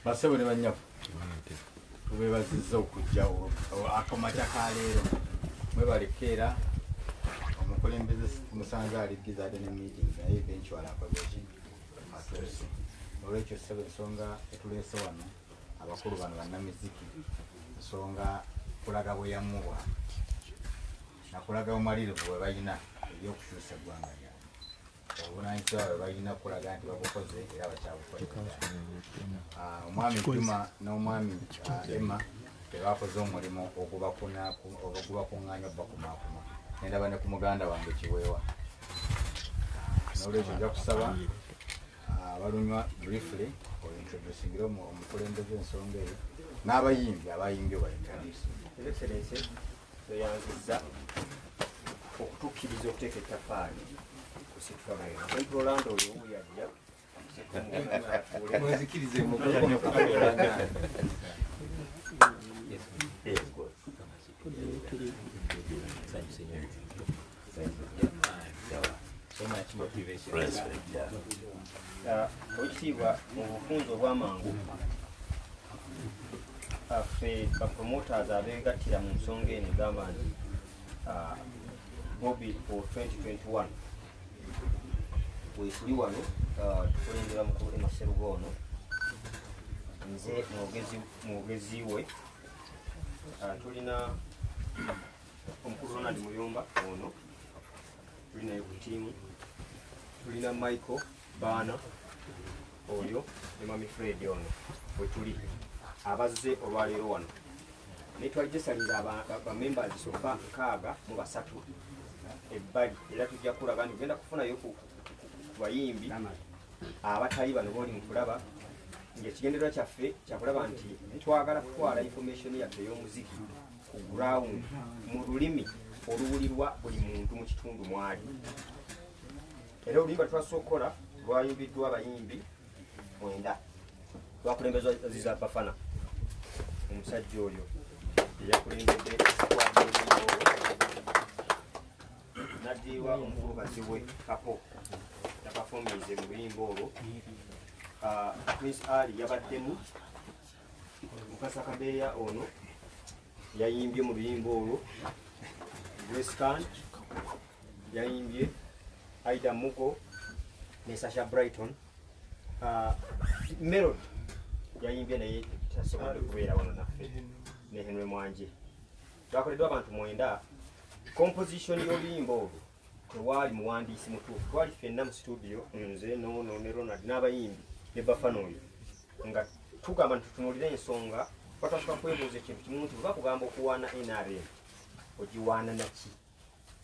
Basebo ne banyafu tubeebazizza okujja akamakya ka leero mwebalekeera omukulembeze musanze aliggiza ate ne meeting naye eventual akoze atuuse olwekyo ssebo ensonga etuleese wano abakulu bano bannamiziki ensonga kulaga bweyamu bwabwe nakulaga bumalirivu bwe balina ebyokukyusa eggwanga lyabwe obuvunaanyizibwa bwe balina kulaga nti babukoze era bakyabukolera omwami Juma n'omwami Emma tebakoze omulimu ogubakuŋŋaanya obubakumaakuma nendaba ne ku muganda wange Kiweewa n'olwekyo nja kusaba abalunywa briefly ointroducingire omukulembeze ensonga eyo n'abayimbi abayimbye baintroduce Excellency yanzizza okutukkiriza okuteeka ettaffaali ku situfagayina Rolando oyo yajja mwezikirize ekitiibwa mu bufunze obw'amangu ffe bapromoters abeegattira mu nsonga eno egamba nti Bobby for 2021 wetuli wano tukulembera mukulu Emma Sserugo ono nze mwogezi we tulina omukulu Ronald Muyomba ono tulinayo ku tiimu tulina Michael Baana oyo ne Mami Fred ono wetuli abazze olwaleero wano naye twalijesaliza bamembers soka 63 ebbali era tujja kulaga nti genda kufunayo ku bayimbi abatali bano boli mu kulaba ng'ekigendererwa kyaffe kyakulaba nti twagala kutwala information yaffe ey'omuziki ku ground mu lulimi oluwulirwa buli muntu mu kitundu mwali era oluyimba twasookola lwayimbiddwa abayimbi 9 lwakulembezwa Aziza Bafana omusajja oyo eyakulembedde naddiirwa omukulubazi we Kapo yapafomize mu luyimba olwo Prince Ali yabaddemu Mukasa Kabeya ono yayimbye mu luyimba olwo Grace Khan yayimbye Aida Mugo ne Sasha Brighton Melody yayimbye naye tasobola kubeera wano naffe ne Henry Mwanje twakoleddwa abantu 9 composition y'oluyimba olwo tewali muwandiisi mutuufu twali ffenna mu studio nze nono ne Ronald n'abayimbi ne Bafana oyo nga tugamba nti tutunuulire ensonga twatasuka kwebuuza ekintu kimu nti bwe bakugamba okuwaana NRM ogiwaana naki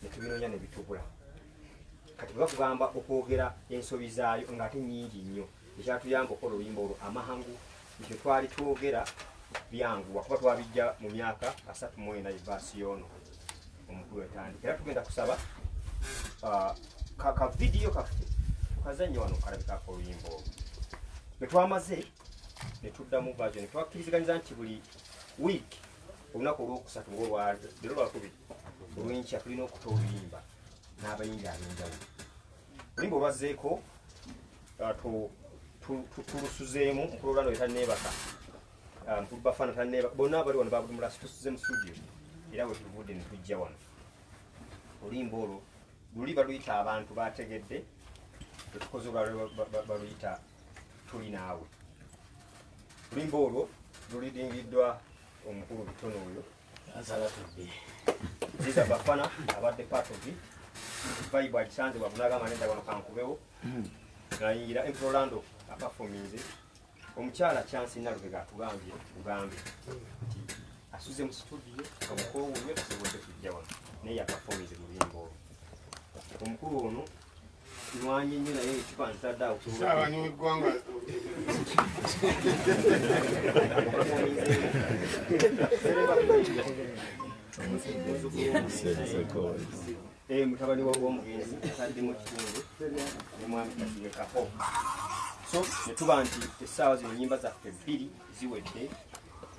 ne tubinoonya ne bitubula kati bwe bakugamba okwogera ensobi zaayo ng'ate nnyingi nnyo ekyatuyamba okukola oluyimba olwo amahangu ekyo twali twogera byangu wakuba twabijja mu myaka 39 evaasi yono omukulu etandika era tugenda kusaba ka vidiyo kaffe tukazanye wano kalabikako oluyimba olwo bwe twamaze ne tuddamu version twakkiriziganyizza nti buli wiiki olunaku olwokusatu ng'olwaleero lwakubiri olw'enkya tulina okuta oluyimba n'abayimbi ab'enjawulo oluyimba olwazzeeko tulusuzeemu mukulu Rolando yetanneebaka mukulu Bafana tanneebaka bonna abali wano babudumula tusuze mu studio era bwe tuvudde ne tujja wano oluyimba olwo luli baluyita abantu bategedde tetukoze olwalwe baluyita tuli naawe oluyimba olwo lulidingiddwa omukulu Bitono oyo Aziza Bafana abadde part of it vibe agisanze wabunagamba nenda wano kankubewo ngayingira Rolando apafominze omukyala Chance Nalubega atugambye ugambe nti asuze mu studio omukulu wuyo tusobodde kujja wano naye yapafominze mu luyimba olwo omukulu ono nwanye nnyo naye ekipa ntadde awo abanyi b'eggwanga mutabani w'omugenzi atadde mu kitundu ne mwami Kasibe Kapo so ne tuba nti essaawa zino nnyimba zaffe 2 ziwedde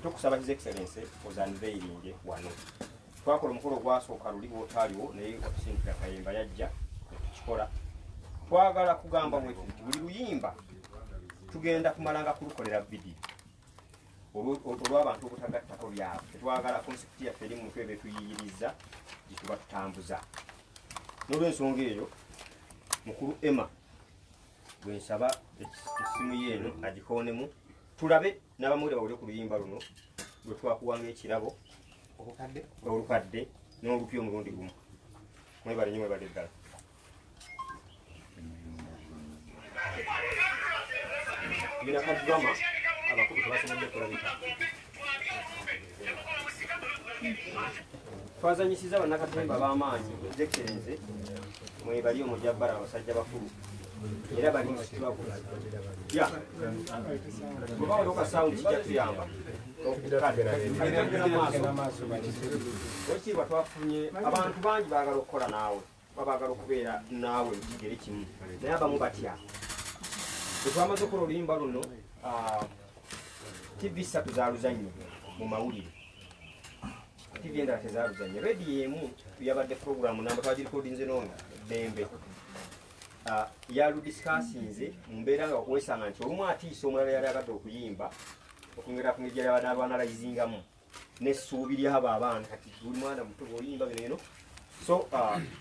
tukusaba His Excellency ozanveiringe wano twakola omukolo ogwasooka luli bw'otaaliwo naye watusindika Kayemba yajja tukikola twagala kugamba bwetu nti buli luyimba tugenda kumalanga kulukolera vidiyo olw'abantu obutagattako byabwe. Tetwagala konsepti yaffe eri muntu ebe tuyiyiriza gituba tutambuza. N'olw'ensonga eyo mukulu Emma bwensaba essimu yeeno agikoonemu tulabe n'abamawulire bawulire ku luyimba luno lwe twakuwanga ekirabo olukadde n'olupya omulundi gumu. Mwebale nnyo, mwebale ddala. Tulina kadrama abakulu tebasobodde kulabika. Twazanyisiza bannakatemba b'amaanyi Excellency mwebali omujabbala abasajja bakulu era bali mu struggle. Kuba waliwo kasawundi kijja tuyamba ekirwa twafunye abantu bangi baagala okukola naawe babaagala okubeera naawe mu kigere kimu naye abamu batya. Bwe twamaze okukola oluyimba luno TV 3 zaaluzannye mu mawulire, TV endala tezaaluzannye. Rediyo emu yabadde puroguramu namba twagirikodinze nonga Dembe yaludisikasinze mu mbeera nga okuwesanga nti olumu atiisa omulala yali agadde okuyimba okwongera ku ngeri gy'abadde abanalayizingamu n'essuubi ly'abo abaana kati buli mwana muto bw'oyimba bino. So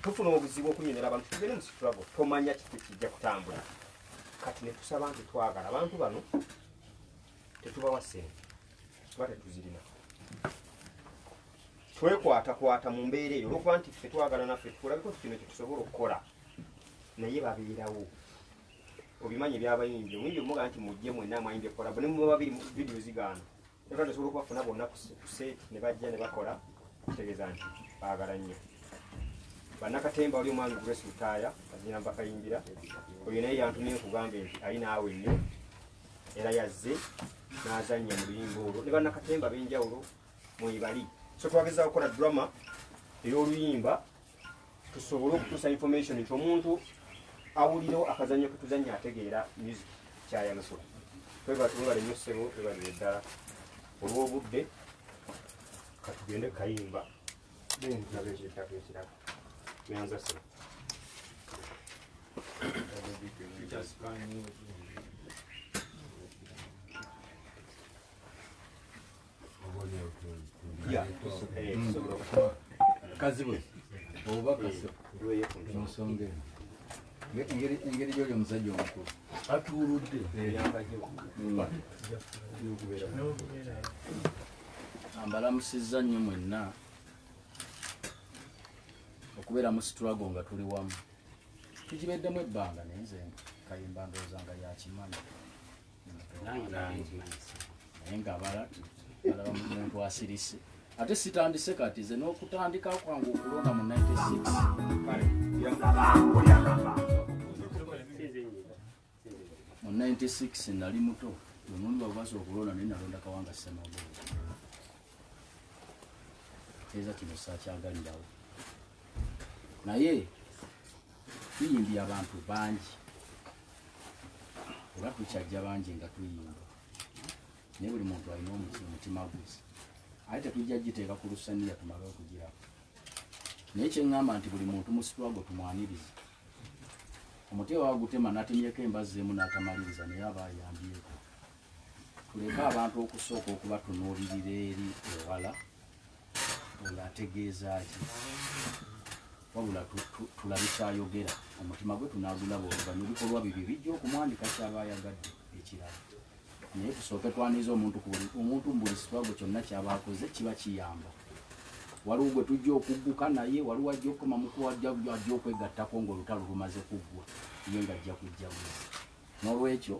tufuna obuzibu okunyonera abantu tugende mu struggle tomanya kitu kijja kutambula. Kati ne tusaba nti twagala abantu bano tetubawa ssente kuba tetuzirina, twekwatakwata mu mbeera eyo olwokuba nti ffe twagala naffe tukulabeko kino kyetusobola okukola naye babeerawo. Obimanyi ebyabayimbi omuyimbi omuga nti mujje mwenna amayimbi ekolabo ne muba babiri mu vidiyo zigaana era tosobola okubafuna bonna ku seeti ne bajja ne bakola kitegeeza nti baagala nnyo. Bannakatemba oli omwami Grace Lutaaya azina bakayimbira oyo naye yantumye nkugambe nti ali naawe nnyo era yazze n'azannya mu luyimba olwo ne bannakatemba ab'enjawulo mwebali. So twagezao okukola drama ey'oluyimba tusobole okutuusa information nti omuntu awuliro akazannyo ke tuzannya ategeera music kyayamusula. Twebale nnyo ssebo, twebalire ddala olw'obudde katugende kayimba nabo ekyettako ekirala nyanza ssebo. Kazibwe oba nosonga engeri gy'oli omusajja omukulu atuuludde ambalamusizza nnyo mwenna okubeera mu struggle nga tuli wamu. Tukibeddemu ebbanga naye nze kayimba ndowooza nga yakimanyi naye ng'abala alaba muntu asirise ate sitandise kati ze n'okutandika kwange okulonda mu 96 nali muto omuntu bwabasa okulonda naye nalonda Kawanga Ssemagolo eza kino saakyagalirawo naye tuyimbye abantu bangi oba tukyajja bangi nga tuyimba naye buli muntu alina omutima guzi ate tetujja giteeka ku lusaniya tumale okugirako. Naye kyeŋŋamba nti buli muntu mu struggle tumwaniriza. Omuti wagutema n'atemyeko embazzi emu n'atamaliriza naye aba ayambyeko. Tuleke abantu okusooka okuba tunuulirira eri ewala oyo ategeeza ki wabula tulabe kyayogera omutima gwe tunaagulaba oluvanyuma ebikolwa bibyo bijja okumwandika kyaba ayagadde ekirala. Naye tusooke twaniriza omuntu mu buli struggle kyonna kyaba akoze kiba kiyamba. Waliwo gwe tujja okugguka naye waliwo ajja okukoma mukuwajja ajja okwegattako ng'olutalo lumaze kuggwa ye ng'ajja kujja buzi. N'olwekyo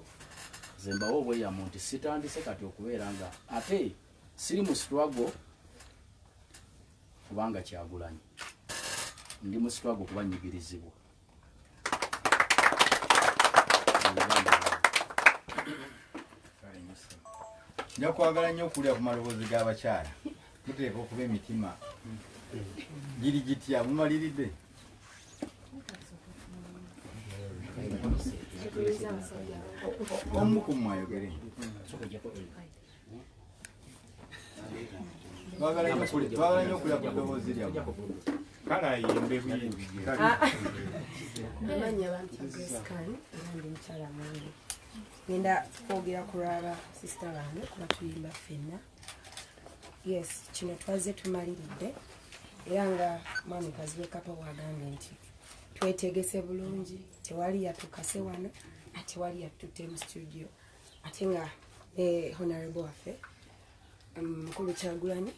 ze mbawo obweyamo nti sitandise kati okubeera nga ate siri mu struggle kubanga Kyagulanyi, ndi mu struggle kuba nyigirizibwa. Nja kwagala nnyo okuwulira ku maloboozi g'abakyala tuteeka okuba emitima giri gitya mumaliridde omu ku mwayogere twagala nnyo okuwulira ku ddoboozi lyammwe kala yimbe buyimbi Amanya abantu Grace ndi mchala mwangu. Ngenda kwogera kulaba sister wange kuba tuyimba ffenna. Yes, kino twaze tumaliridde. Era nga mwami kaziwe kapa wagambye nti twetegese bulungi, tewali yatukase wano, tewali yatutte mu studio. Ate nga honorable waffe mukulu Kyagulanyi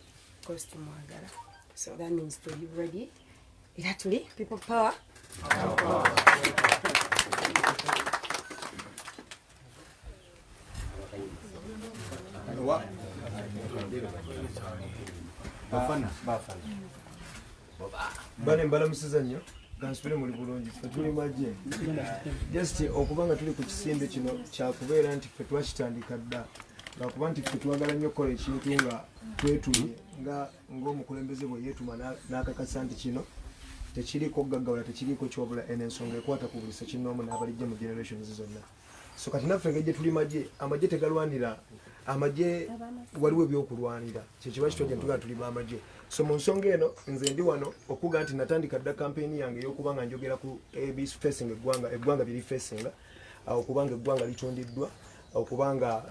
costume wagala. So that means to be ready. Era tuli people power. Bane mbalamusiza nnyo gansubire muli bulungi tuli majje just okubanga tuli ku kisimbe kino kyakubeera nti ffe twakitandika dda ngakuba nti ffe twagala nnyo okukola ekintu nga twetumye ng'omukulembeze bwe yeetuma n'akakasa nti kino tekiriko gaggawala tekiriko kyobula eno ensonga ekwata ku buli sekinnoomu n'abalijja mu generations zonna. So kati naffe engeri tuli majje amagye tegalwanira amagye waliwo ebyokulwanira kyekiba kitwajja ntugala tuli bamagye. So mu nsonga eno nze ndi wano okuga nti natandika dda kampeyini yange ey'okuba nga njogera ku ABC facing eggwanga biri facing okubanga eggwanga litundiddwa okubanga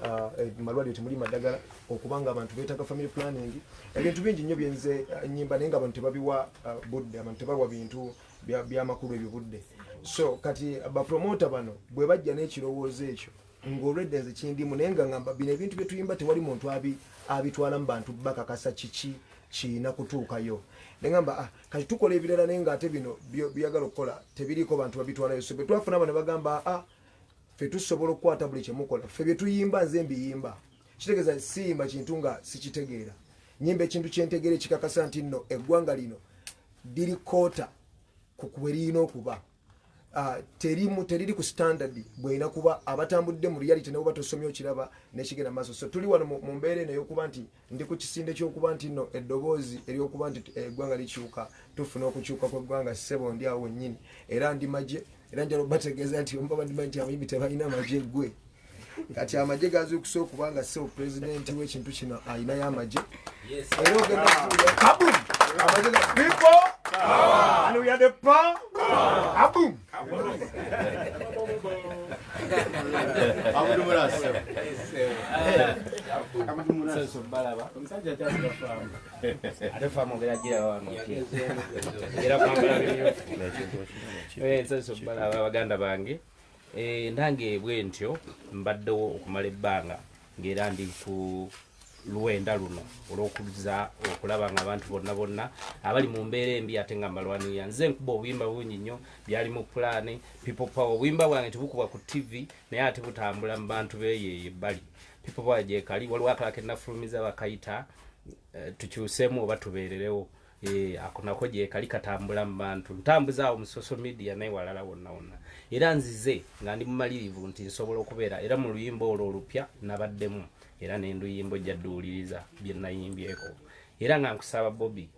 malwaliro temuli maddagala okubanga abantu beetaaga family planning ebintu bingi nnyo byenze nnyimba naye nga abantu tebabiwa budde abantu tebawa bintu by'amakulu ebyo budde. So kati bapromota bano bwe bajja n'ekirowoozo ekyo ng'olwedde nze kindimu naye nga ngamba bino ebintu bye tuyimba tewali muntu abitwala mu bantu bakakasa kiki kiina kutuukayo. Nengamba kati tukola ebirala naye nga ate bino byagala okukola tebiriiko bantu babitwalayo. So bwe twafuna bano bagamba ffe tusobola okukwata buli kyemukola ffe bye tuyimba nze mbiyimba kitegeeza siyimba kintu nga sikitegeera nyimba ekintu kyentegeera ekikakasa nti nno eggwanga lino liri koota ku kwe lirina okuba teriri ku standard bwena kuba abatambudde mu reality nabo batosomye okiraba n'ekigenda maaso. So tuli wano mu mbeera eno ey'okuba nti ndi ku kisinde ky'okuba nti nno eddoboozi ery'okuba nti eggwanga likyuka tufuna okukyuka kw'eggwanga ssebo ndi awo wennyini era ndi magye era njalo bategeeza nti omuba bandimanyi nti abayimbi tebalina amagye gwe kati amagye gazuukusa okubanga ssebo pulezidenti w'ekintu kino ayinayo amagye era ogenda kabum amagye ga people and we are the power kabum Abudu muraso. Abudu muraso balaba. Omusajja kyasibafamu. Ate famu geragira wano. Era kwambala so balaba abaganda bange. Ndange bwentyo mbaddewo okumala ebbanga ng'era ndi ku luwenda luno olw'okuza okulaba nga abantu bonna abali mu mbeera embi ate nga mbalwanirira. Nze nkuba obuyimba bungi nnyo byali mu pulaani people power. Obuyimba bwange tebukuba ku TV naye ate butambula mu bantu beeyo ebbali. People power gyekali waliwo akalala ke nnafulumiza bakayita tukyuseemu oba tubeererewo. Ako nako gyekali katambula mu bantu ntambuza awo mu social media naye walala wonna. Era nzize nga ndi mumalirivu nti nsobola okubeera era mu luyimba olwo olupya nabaddemu era n'enduyimbo jjadduuliriza bye nayimbyeko. Era nga nkusaba Bobby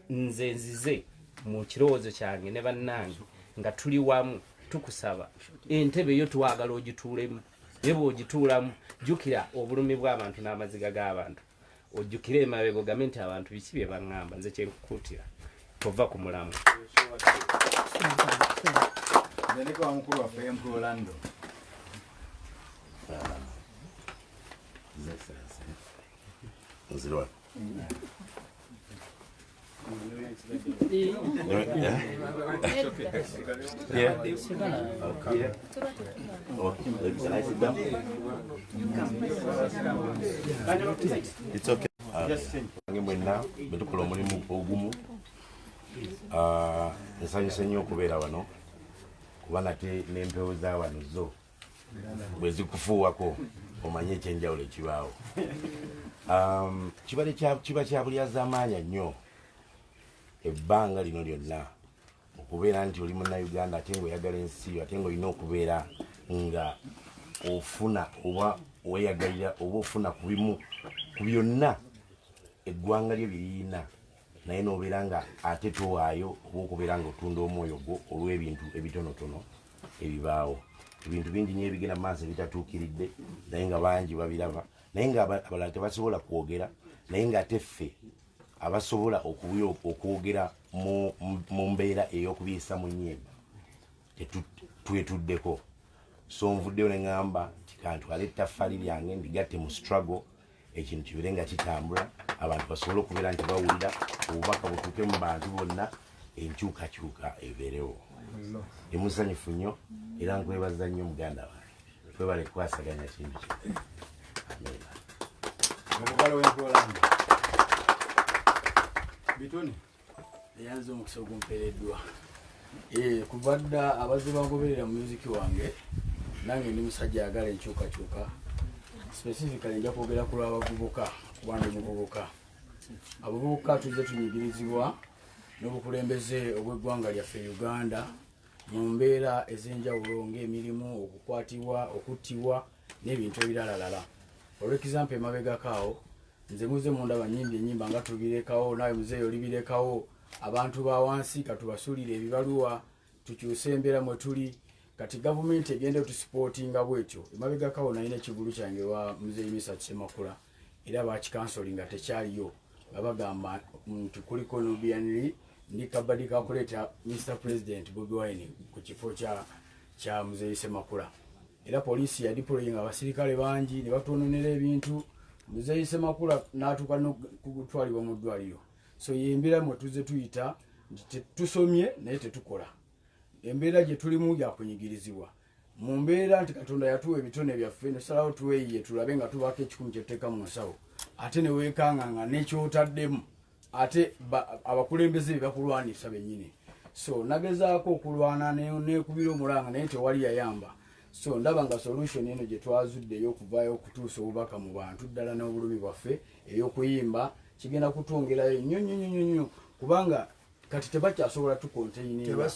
nze nzize mu kirowoozo kyange ne bannange nga tuli wamu tukusaba entebe yo twagala ogituulemu ne bw'ogituulamu jjukira obulumi bw'abantu n'amaziga g'abantu ojjukire emabega ogambe nti abantu biki bye baŋŋamba nze kyenkukuutira tova ku mulamu. Nze ndiko wa mukulu waffe Emperor Orlando. Zero. Yeah. Okay. Can I sit down? It's okay. Mwenna betukola omulimu ogumu nsanyuse nnyo okubeera wano kuba nate n'empewo za wano zo bwe zikufuuwako omanye ekyenjawulo ekibaawo. Kiba kya bulyazamaanya nnyo ebbanga lino lyonna okubeera nti oli munnayuganda ate ng'oyagala ensi yo ate ng'olina okubeera nga ofuna oba weyagalira oba ofuna ku bimu ku byonna eggwanga lyo byeriyina naye n'obeera nga ate towaayo oba okubeera nga otunda omwoyo gwo olw'ebintu ebitonotono ebibaawo. Ebintu bingi nnyo ebigenda mu maaso ebitatuukiridde naye nga bangi babiraba naye nga abalala tebasobola kwogera naye nga ate ffe abasobola okwogera mu mbeera ey'okubiisa mu nnyimba twetuddeko. So nvuddeyo ne ŋŋamba tikantwala ettaffaali lyange ndigatte mu struggle, ekintu kibeere nga kitambula, abantu basobole okubeera nti bawulira obubaka butuuke mu bantu bonna, enkyukakyuka ebeerewo. Emusanyufu nnyo era nkwebaza nnyo muganda wange, twebale kukwasaganya kintu kino. Amen. Omugalo w'empolanga bitone eyanze omukisa ogumpeereddwa kuva dda abazze bangoberera mu musiki wange, nange ndi musajja ayagala enkyukakyuka. Specifically nja kwogera ku lw'abavubuka, kuba ndi muvubuka. Abavubuka tuzze tunyigirizibwa n'obukulembeze obw'eggwanga lyaffe Uganda mu mbeera ez'enjawulo ng'emirimu, okukwatibwa, okuttibwa n'ebintu ebiralalala. Olw'ekizampa emabegakaawo, nze muze mundaba nnyimbi ennyimba nga tubirekawo, naawe muzeeyo olibirekawo, abantu ba wansi katubasuulire ebibaluwa, tukyuse embeera mwe tuli. Kati gavumenti egenda otusipootinga bwetyo. Emabegakaawo nalina ekigulu kyange wa muzeeyi Misatu Ssemakula era bakikansolinga tekyaliyo, babagamba nti kuliko Nubian ndi kabadi kakuleeta Mr. President Bobi Wine ku kifo kya muzeeyi Ssemakula. Era poliisi yadiployinga abasirikale bangi ne batwononera ebintu. Muzeeyi Ssemakula n'atuuka n'okutwalibwa mu ddwaliro. So yembeera mwe tuzze tuyita nti tusomye naye tetukola. Embeera gye tulimu ya kunyigirizibwa. Mu mbeera nti Katonda yatuwa ebitone byaffe, nosalawo tuweeyiye tulabe nga tubaako ekikumi kye tuteeka mu nsawo. Ate ne weekanganga n'ekyotaddemu. Ate abakulembeze be bakulwanisa bennyini. So nagezaako okulwana neekubira omulanga naye tewali yayamba. So ndaba nga solution eno gye twazudde ey'okuvaayo okutuusa obubaka mu bantu ddala n'obulumi bwaffe ey'okuyimba kigenda kutwongerayo nnyo kubanga kati tebakyasobola tukonteyiniira.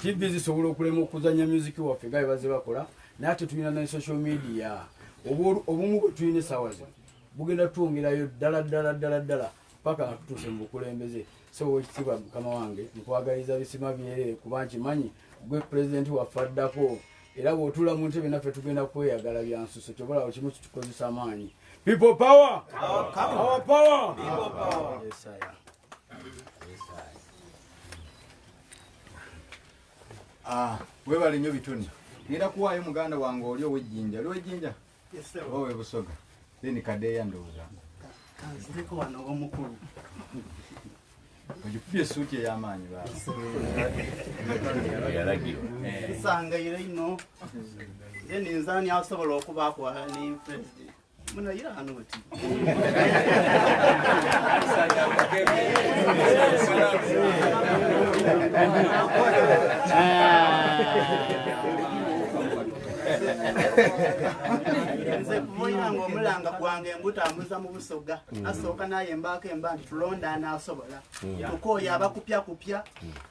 TV zisobola okulema okuzanya musiki waffe nga baze bakola, naye ate tulina ne social media. Obumu bwe tulina essaawa zino bugenda twongerayo ddala paka nga tutuuse mu bukulembeze. So ekitiibwa mukama wange nkwagaliza bisima byerere kuba nkimanyi gwe pulezidenti waffe addako, era bw'otuula mu ntebe naffe tugenda kweyagala bya nsuso. Kyobalaba kimu kitukozesa amaanyi. People power! Our power! Yes, I am. Webale nnyo bitone. Ngenda kuwaayo muganda wange oli ow'ejjinja. Oli ow'ejjinja? Yes, sir. Oba Busoga. Then Kadeya ndowooza. Nziriko wano omukulu. Ogikubye essuuti ey'amaanyi baba. Nsangaire ino. Ye ninzaani asobola okubaako ne president. Munayira hano oti. Nze kuvoyira ng'omulanga gwange ngutambuza mu Busoga. Asooka naye mbaako emba nti tulonda anaasobola. Tukooya abakupyakupya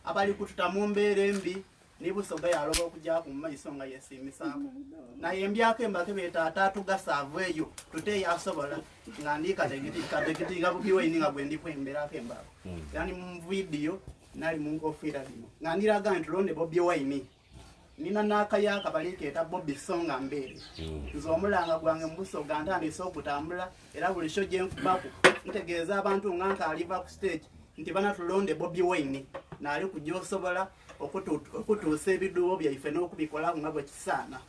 abali kututa mu mbeera embi. Ni Busoga yaloba okujja ku maiso nga yesiimisaako. Naye mbyako embake beetaata atugasaavu eyo tuteeyo asobola nga ndi kategiti nga Bobi Wine nga bwe ndi kwemberako embaako. Yani mu vidiyo nali mu nkofiira lino nga ndiraga nti tulonde Bobi Wine. Nina n'akayaka balikeeta Bobby Songa mbeere. Nze omulanga gwange mu Busoga ntandise okutambula era buli sho gye nfubako ntegeeza abantu nga nkaliva ku stage nti bana tulonde Bobi Wine naali kujja osobola okutuusa ebiduubo byaife n'okubikola nga bwe kisaana.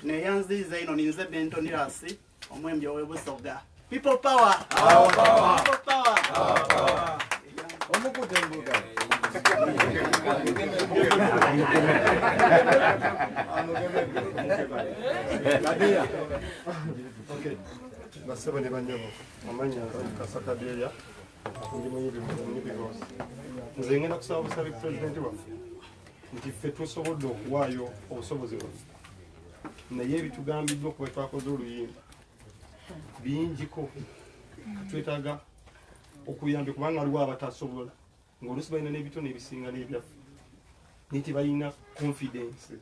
Neyanziiza ino ninze Benton Rasi omwembi ow'e Busoga. People power! Our power! People power! Our power! Omukute mbuga. Kadeya. Okay. Basaba ne banyabo. Amanya Kasakadeya. Ndi mwenye bikosi. Nze ngenda kusaba busabe president waffe nti ffe tusobodde okuwaayo obusobozi bwaffe naye ebitugambiddwa okuba twakoze oluyimba bingiko twetaaga okuyambe kubanga waliwo abatasobola ng'oluusi balina n'ebitone ebisinga n'ebyaffe naye tebalina confidence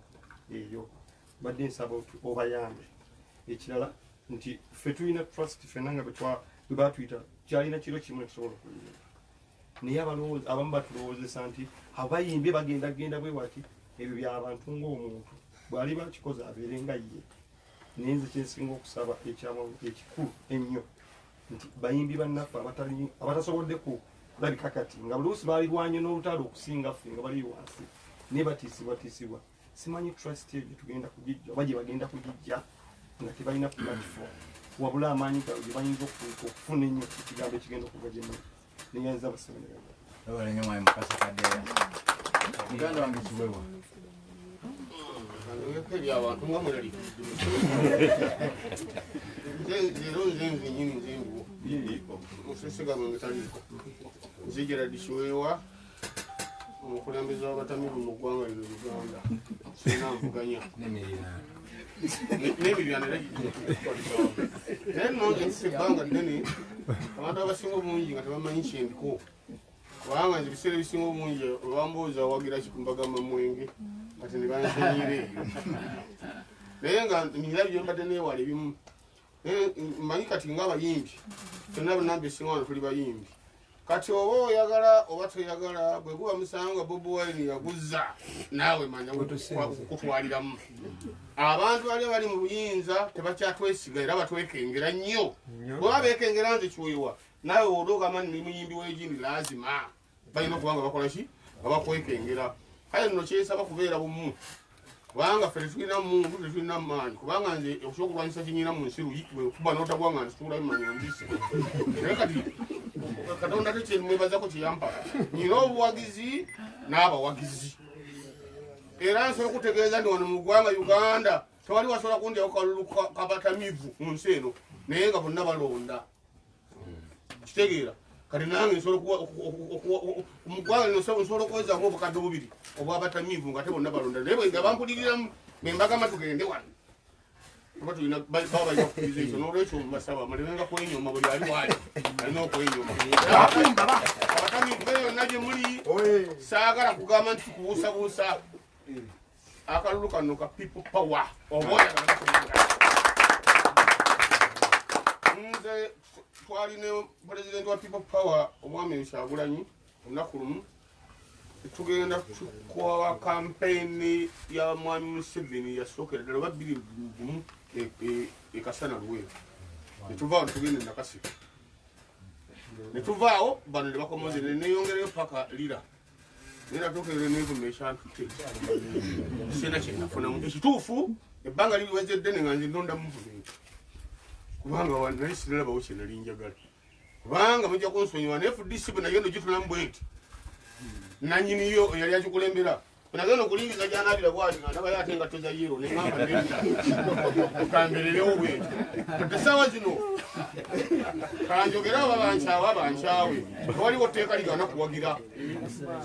eyo badde nsaba obayambe. Ekirala nti ffe tulina trust ffenna nga bwe batuyita kyalina kiro kimu ekisobola okuyimba. Naye abamu batulowoozesa nti abayimbi bagenda bwe wati ebyo by'abantu ng'omuntu bw'ali bakikoze abeere nga ye. Naye nze kyensinga okusaba ekikulu ennyo nti bayimbi bannaffe abatasobodde bali kakati nga bulusi balirwanye n'olutalo okusinga ffe nga bali wansi ne batiisibwa simanyi trust eyo tugenda kugijja oba gye bagenda kugijja nga tebalina platform wabula amaanyi gawe gye bayinza okufuna ennyo ekigambo ekigenda okuva gye neyanza basebe abalenyo mwayi mukasa kadeya muganda wange kiwewa eri abantu nga mulali leero nzenze nyini nzengu osesegano ngetaliko nzijera dishiwewa omukulembeze w'abatamiru mu ggwanga lino Uganda sina nvuganya n'emiriraano era naye nno nzisa ebbanga ddene abantu abasinga obungi nga tebamanyi kyendiko kubanga nze ebiseera ebisinga obungi olwambooza wagira kikumbagamba mwenge kati ne bansenyera eyo naye nga mirabyo bye mbadde neewala ebimu mmanyi kati ng'abayimbi tonna banambi esinga wano tuli bayimbi kati oba oyagala oba toyagala bwe guba musanga Bobi Wine yaguzza naawe manya kutwaliramu abantu bali bali mu buyinza tebakyatwesiga era batwekengera nnyo bweba bekengera nze kiwewa naawe ologama ni muyimbi w'egindi lazima balina okubanga bakola ki abakwekengera kale nno kyesaba kubeera bumu kubanga ffe tetulina muntu tetulina maanyi kubanga nze ekyokulwanyisa kinyina mu nsi luyi kuba n'otagwanga nzituulayo manya mbisi naye kati katonda tekyemwebazako kiyampa nyina obuwagizi n'abawagizi era nsobola okutegeeza nti wano mu ggwanga Uganda tewali wasobola kundyawo kalulu kabatamivu mu nsi eno naye nga bonna balonda kitegeera kati nange nsobola mu ggwanga lino nsobola okuwezaako obukadde bubiri obwabatamivu nga te bonna balonda naye bwe nga bampuliriramu membagamba tugende wano oba tulina baba balina okukiriza ekyo n'olwekyo mbasaba malemenga kwenyoma buli ali waali alina okwenyoma abatamivu be yonna gye muli saagala kugamba nti kubuusabuusa akalulu kano ka people power oba oyagala nze twali ne pulezidenti wa people power omwami Kyagulanyi olunaku lumu tugenda kwa kampeyini ya mwami Museveni yasookera ddala oba 2021 ekasana luweero netuvaawo netugenda Nakaseke netuvaawo bano ne bakomoze neyongereyo paka lira nenatuukere nevuma ekyantute sina kyenafunamu ekituufu ebbanga liriweze ddene nga nze ndonda muvumenti kubanga nali sinalabawo kyenali njagala kubanga mujja kunsonyiwa naye FDC bwe nagenda ogitunamu bwenti nanyiniyo yali akikulembera nagenda okulingiza gyanaabira bwati nga ndabayo ate engatto za yero neŋamba ukambererewo bwenti essaawa zino kanjogera aba bankyawe abankyawe waliwo tteeka ligana kuwagira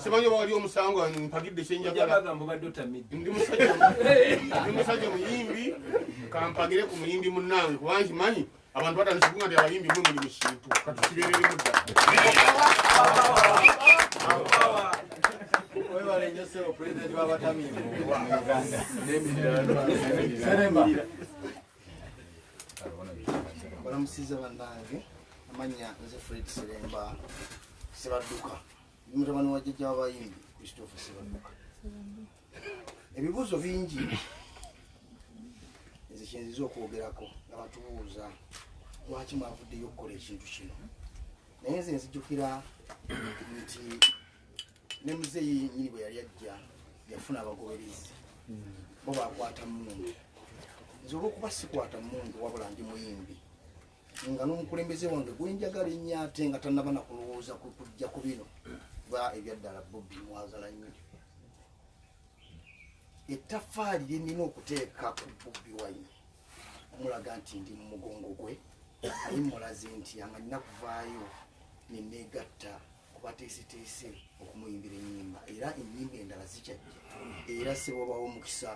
simanyi oba wali omusango mpagidde kyenjagala ndi musajja muyimbi kampagire ku muyimbi munnange kuba nkimanyi abantu batandisikunga nti abayimbi mwe muli mu kintu katukibereremu ddala webale nnyo ssebo pulezidenti w'abatamiivu mu Uganda Seremba balamusiza bannange amanya nze Fred Seremba Sebadduka mutabani wa jjajja w'abayimbi Christopher Sebadduka ebibuuzo bingi nze kyenziza okwogerako nga batubuuza lwaki mwavuddeyo okukola ekintu kino naye nze nzijjukira nti ne muzeeyi nyini bwe yali ajja yafuna abagoberezi bo bakwata mundu nze olwokuba sikwata mundu wabula ndi muyimbi nga n'omukulembeze wange gwenjagala ennyo ate nga tannaba nakulowooza kujja ku bino ba ebyaddala Bobi mwagala nnyo ettaffaali lye nnina okuteeka ku Bobi Wine omulaga nti ndi mu mugongo gwe naye mulaze nti anga nina kuvaayo neneegatta kubateeseteese okumuyimbira ennyimba era ennyimba endala zikyajja era se bwabawo omukisa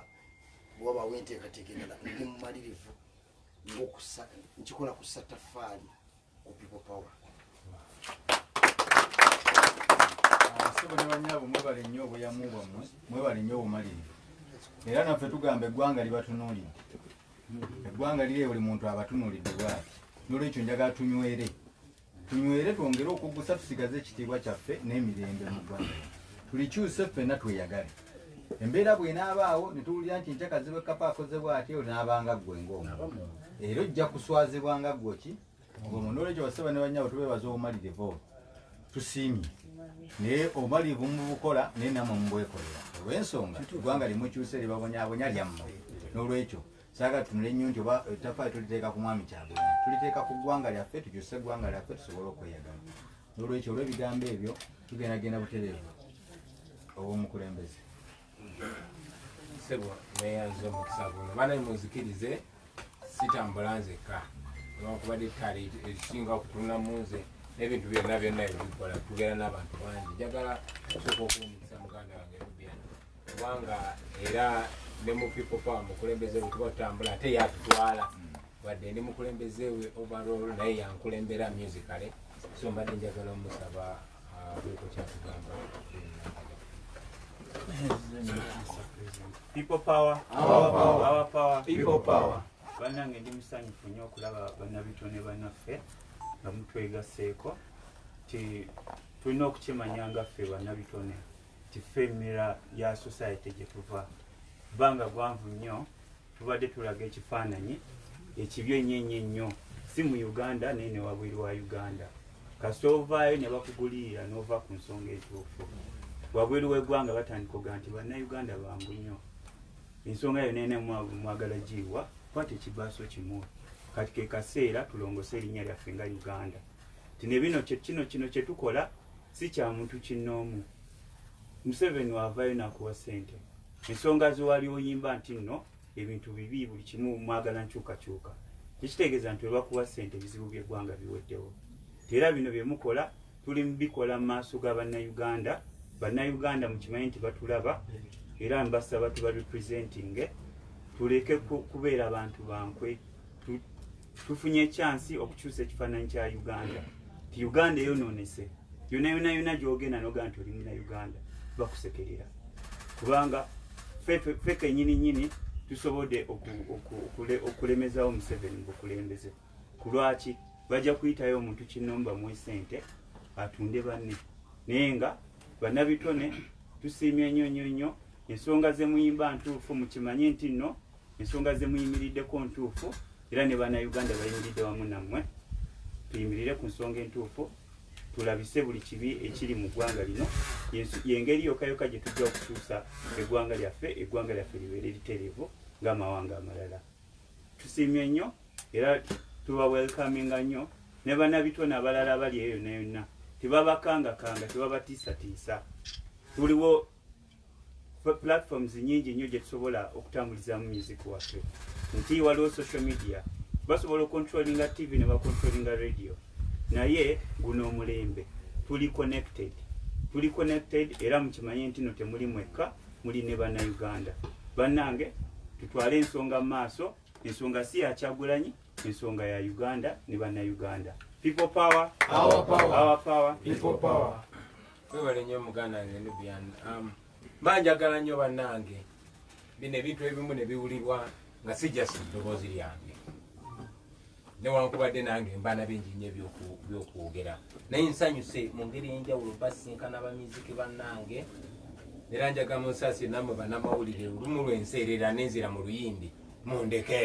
bwabawo enteekateeka endala ndi mumalirivu nkikola kussa ttaffaali ku people power ssebo ne banyaabo mwebale nnyo obuyamu bwammwe mwebale nnyo obumalirivu era naffe tugamba eggwanga libatunuulidde eggwanga liri buli muntu abatunuulidde bwati n'olwekyo njagala tunywere twongere okuggusa tusigaze ekitiibwa kyaffe n'emirembe mu ggwanga tulikyuse ffenna tweyagale embeera bw'enaabaawo ne tuwulira nti nkyakazibwe kapa akozebwa ati olinaabanga ggwe ng'omu era ojja kuswazibwanga ggwe ki ng'omu n'olwekyo basseba ne bannyabo tubeebaza obumalirivu obwo tusiimye naye omalivu mubukola naye namwe mubwekolera olw'ensonga eggwanga limukyuse libabonyabonya lyammwe n'olwekyo saaga tunule nnyo nti oba ettaffaali tuliteeka ku mwami Kyagulanyi tuliteeka ku ggwanga lyaffe tukyuse eggwanga lyaffe tusobole okweyagala n'olwekyo olw'ebigambo ebyo tugendagenda butereevu obw'omukulembeze sebo neyanza omukisa guno baana muzikirize sitambula nzeka olwakubadde ettale ekisinga okutunula munze n'ebintu byonna byonna ebikola tugera n'abantu bangi njagala osooka okuwumisa muganda wange Rubian kubanga era ne mu people power mukulembeze bwe tuba tutambula ate yatutwala wadde ndi mukulembeze we overall naye yankulembera musicale so mbadde njagala omusaba bweko kyatugamba People power, our power, our power, people power. Banange ndi musanyufu nnyo okulaba bannabitone bannaffe nga mutwegaseeko ti tulina okukimanya nga ffe bannabitone ti ffe emira ya society gye tuva bbanga gwanvu nnyo tubadde tulaga ekifaananyi ekibi ennyo nnyo si mu Uganda naye ne wabweru wa Uganda kasita ovaayo ne bakugulirira n'ova ku nsonga entuufu wabweru w'eggwanga batandika oga nti bannayuganda bangu nnyo ensonga yo nene mwagala giwa kwate ekibaaso kimu kati ke kaseera tulongose erinnya lyaffe nga Uganda tine bino kino kye tukola si kya muntu kinnoomu Museveni wavaayo n'akuwa ssente ensonga ze wali oyimba nti nno ebintu bibi buli kimu mwagala nkyukakyuka tekitegeeza nti olwakuwa ssente ebizibu by'eggwanga biweddewo era bino bye mukola tuli mubikola mu maaso ga bannayuganda bannayuganda mukimanyi nti batulaba era mbasaba tuba representing tuleke kubeera abantu bankwe tufunye echansi okukyusa ekifaananyi kya Uganda ti Uganda eyonoonese yona gyogenda noga nti oli muna Uganda bakusekerera kubanga ffe kennyini tusobodde okulemezawo Museveni bukulembeze kulwaki bajja kuyitayo omuntu kinnomba mu ssente atunde banne naye nga bannabitone tusiimye nnyo ensonga ze muyimba ntuufu mukimanyi nti nno ensonga ze muyimiriddeko ntuufu era ne bannayuganda bayimiridde wamu nammwe tuyimirire ku nsonga entuufu tulabise buli kibi ekiri mu ggwanga lino yengeri yokayoka gye tujja okukyusa eggwanga lyaffe libeere litereevu ng'amawanga amalala tusiimye nnyo era tuba welcominga nnyo ne bannabitone abalala abali eyo nayonna tebabakangakanga tebabatiisatiisa tuliwo platforms nyingi nnyo gye tusobola okutambulizaamu music waffe nti waliwo social media basobola okontrolinga TV ne bakontrolinga radio naye guno omulembe tuli connected era mukimanyi nti no temuli mwekka muli ne bannayuganda bannange tutwale ensonga mu maaso ensonga si ya Kyagulanyi ensonga ya Uganda ne bannayuganda people power our power people power webale nnyo muganda wange Nubian banjagala nnyo bannange bino ebintu ebimu ne biwulirwa nga sijja ddoboozi lyange newankubadde nange mbaana bingi nnyo ebyokwogera naye nsanyuse mu ngeri enjawulo basinkana bamiziki bannange era njagala munsasi nammwe bannamawulire olumu lwenseerera n'enzira mu luyindi mundeke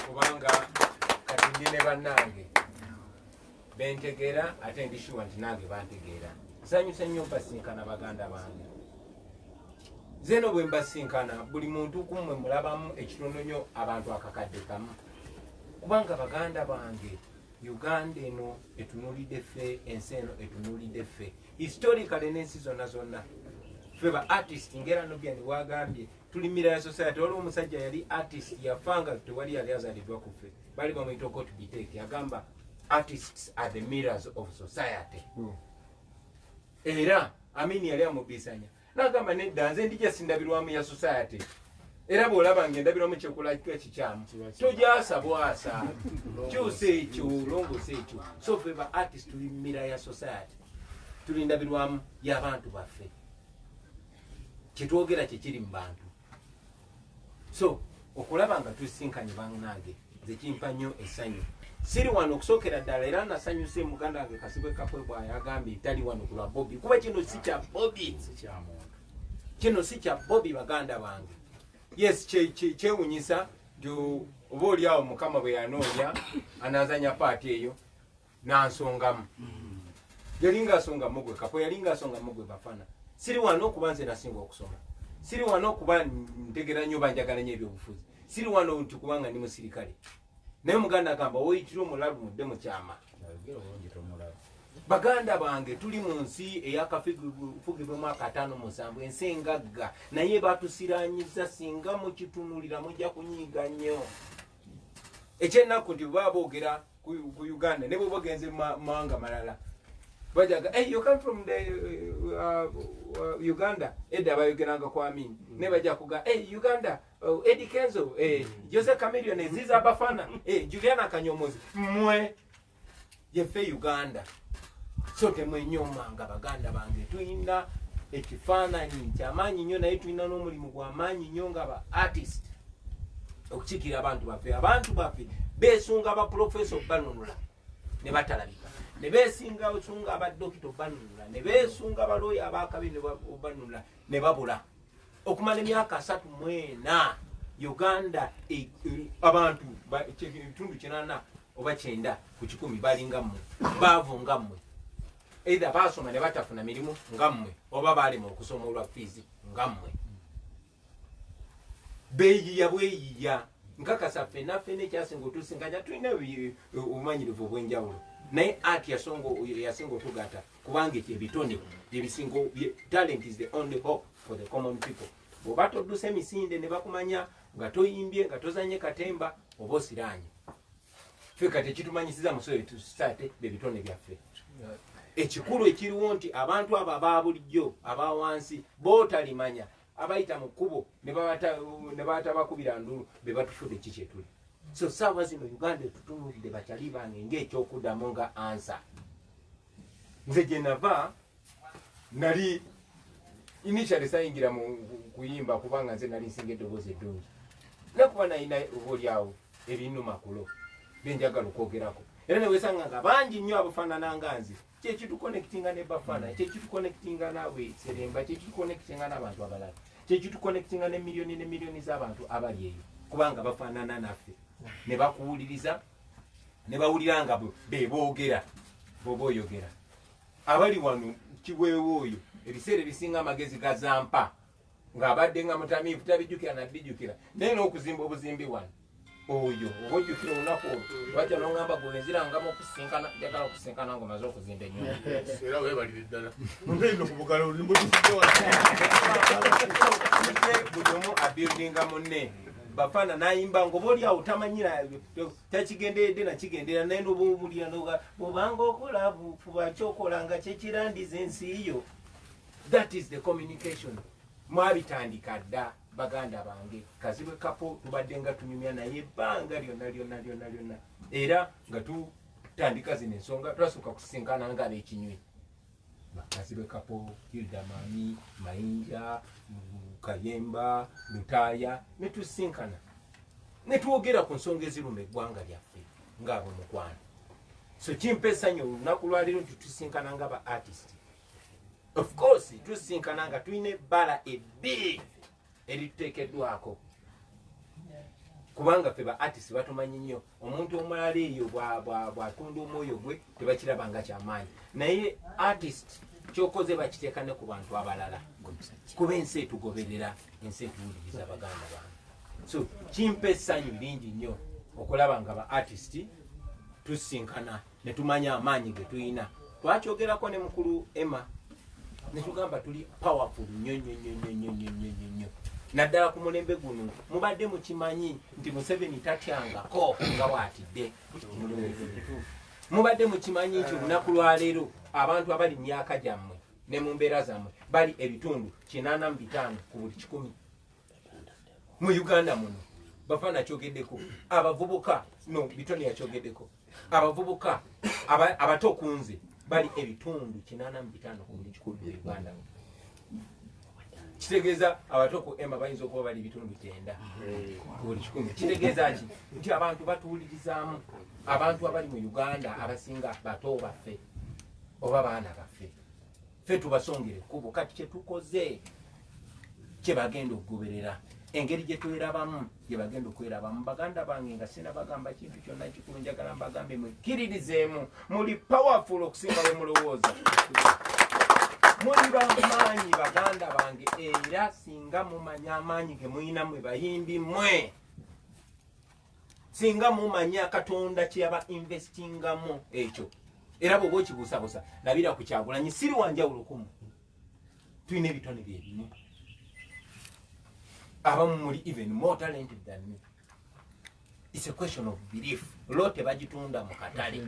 kubanga kati ndi ne bannange bentegeera ate ndishuwa nti nange bantegeera nsanyuse nnyo basinkana baganda bange zeno bwe mbasinkana buli muntu kumwe mulabamu ekitono nnyo abantu akakadde kamu kubanga baganda bange Uganda eno etunulidde ffe ensi eno etunulidde ffe historically n'ensi zonna ffe ba artist ngera Nubian wagambye tuli mira ya society waliwo omusajja yali artist yafanga tewali yali azaliddwa ku ffe bali bamuyita Okot Biteke yagamba artists are the mirrors of society era amini yali amubisanya nagamba nedda nze ndija sindabirwamu ya society era bw'olaba ng'endabirwamu kyekulakika kikyamu tojasa bwasa kyusa ekyo longosa ekyo so ffe ba artist tuli mira ya society tuli ndabirwamu y'abantu baffe kyetwogera kyekiri mu bantu so okulaba nga tusinkanye bannange nze kimpa nnyo essanyu siri wano okusookera ddala era nasanyuse muganda wange Kasibwe Kapwe bw'ayagambye tali wano ku lwa Bobby kuba kino si kya Bobby kino si kya Bobby baganda bange yes kyewunyisa oba oli awo Mukama bwe yanoonya anazanya paati eyo nansongamu yalinga asonga mugwe kapo yalinga asonga mugwe Bafana siri wano okuba nze nasinga okusoma siri wano okuba ntegera nnyo banjagala nnyo ebyobufuzi siri wano nti kubanga ndi musirikale naye muganda agamba oyitira omulalu mudde mu kyama baganda bange tuli mu nsi eyakafugibwe mwaka 57 ensi engagga naye batusiranyiza singa mukitunulira mujja kunyiiga nnyo ekyennaku nti baba boogera ku Uganda ne bwe bagenze mawanga malala bajaga hey, you come from the Uganda edda bayogeranga kwa Amin ne bajja kuga hey, Uganda Eddie Kenzo Jose Chameleone Ziza Bafana Juliana Kanyomozi mwe yefe Uganda so temwenyomanga baganda bange tuyina ekifaananyi kyamaanyi nnyo naye tulina n'omulimu gw'amaanyi nnyo nga ba artist okukikira abantu baffe beesunga baprofeso banunula ne batalabika ne beesinga osunga abadokita banunula ne beesunga balooya abakabi ne banunula ne babula okumala emyaka 34 Uganda abantu ekitundu 80 oba 9 ku 10 balinga mmwe baavu nga mmwe either basoma ne batafuna mirimu nga mmwe oba balema okusoma olwa fizi nga mmwe beeyiya bweyiya nkakasa ffenna ekyasinga otusinganya tulina obumanyirivu obw'enjawulo naye ati yasinga otugata kubanga ebitone byebisinga talent is the only hope for the common people bw'oba toddusa emisinde ne bakumanya nga toyimbye nga tozanye katemba oba osiranye ffe kati ekitumanyisiza musoyo tusate bebitone byaffe ekikulu ekiriwo nti abantu abo ababulijjo abawansi bootalimanya abayita mu kkubo ne baata bakubira ndulu be batufudde kikyetuli so saawa zino Uganda tutunulidde bakyali bange ng'ekyokuddamu nga ansa nze gye nava nali initially sayingira mu kuyimba kubanga nze nali nsinga eddoboozi eddungi nakuba nalina obaolyawo ebinnumakulo byenjagala okwogerako era newesanga nga bangi nnyo abafaanana nga nze kyekituconnectinga ne Bafana kyekituconnectinga naawe Seremba kyekituconnectinga n'abantu abalala kyekituconnectinga ne miliyoni z'abantu abali eyo kubanga bafaanana naffe ne bakuwuliriza ne bawulira nga beboogera boba oyogera abali wano kiweewo oyo ebiseera ebisinga amagezi gazampa ng'abadde nga mutamiivu tabijjukira nabbijjukira naye n'okuzimba obuzimbi wano oyo oba ojjukira olunaku olwo lwajja n'oŋŋamba gwewenzirangamu okusinkana njagala okusinkana ng'omaze okuzimba ennyumba era weebalire ddala nteino ku bugalo olimbo buli omu abuildinga munne Bafana nayimba ngoba oli awo tamanyira takigenderedde nakigendera naye nobumulira bwobanga okola fuba kyokola nga kyekirandiza ensi yo. That is the communication mwabitandika dda baganda bange Kazibwe Kapo tubadde nga tunyumya naye ebbanga lyonna era nga tutandika zino ensonga twasooka kusinkana nga ab'ekinywi Kazibwe Kapo, Hilda Mami, Mayinja, Kayemba, Lutaya ne tusinkana ne twogera ku nsonga eziruma eggwanga lyaffe ng'abo mukwano. So kimpa essanyu olunaku lwaleero nti tusinkana nga ba artist. Of course tusinkana nga tulina ebbala ebbi erituteekeddwako kubanga ffe ba artist batumanyi nnyo omuntu omulala eyo bw'atunda omwoyo gwe tebakirabanga kyamaanyi naye artist kyokoze bakiteeka ne ku bantu abalala kuba ensi etugoberera ensi etuwuliriza baganda bange. So kimpa essanyu lingi nnyo okulaba nga ba artist tusinkana ne tumanya amaanyi ge tulina. Twakyogerako ne mukulu Emma ne tugamba tuli powerful nnyo naddala ku mulembe guno mubadde mukimanyi nti Museveni tatyangako nga bw'atidde. Mubadde mukimanyi nti olunaku lwaleero abantu abali myaka gyammwe ne mu mbeera zammwe bali ebitundu 85 ku buli 100 mu Uganda muno. Bafana kyogeddeko abavubuka no bitone yakyogeddeko abavubuka abato kunze bali ebitundu 85 ku buli 100 mu Uganda. Kitegeeza abato ku Emma bayinza okuba bali bitundu 9 ku buli 100. Kitegeeza ki nti abantu batuwulirizaamu abantu abali mu Uganda abasinga bato baffe oba baana baffe ffe tubasongere kubo kati kye tukoze kye bagenda okugoberera engeri gye twerabamu gye bagenda okwerabamu. Baganda bange nga sinabagamba kintu kyonna kikulu, njagala mbagambe mukkiririzeemu, muli powerful okusinga bwe mulowooza. Muli bamaanyi baganda bange, era singa mumanya amaanyi ge muyina mwe bayimbi mmwe, singa mumanya Katonda kyeyaba investingamu ekyo, era bw'oba okibuusabuusa labira ku Kyagulanyi siri wanjawulo kumu, tulina ebitone bye bimu, abamu muli even more talented than me. It's a question of belief. Lo tebagitunda mu katale,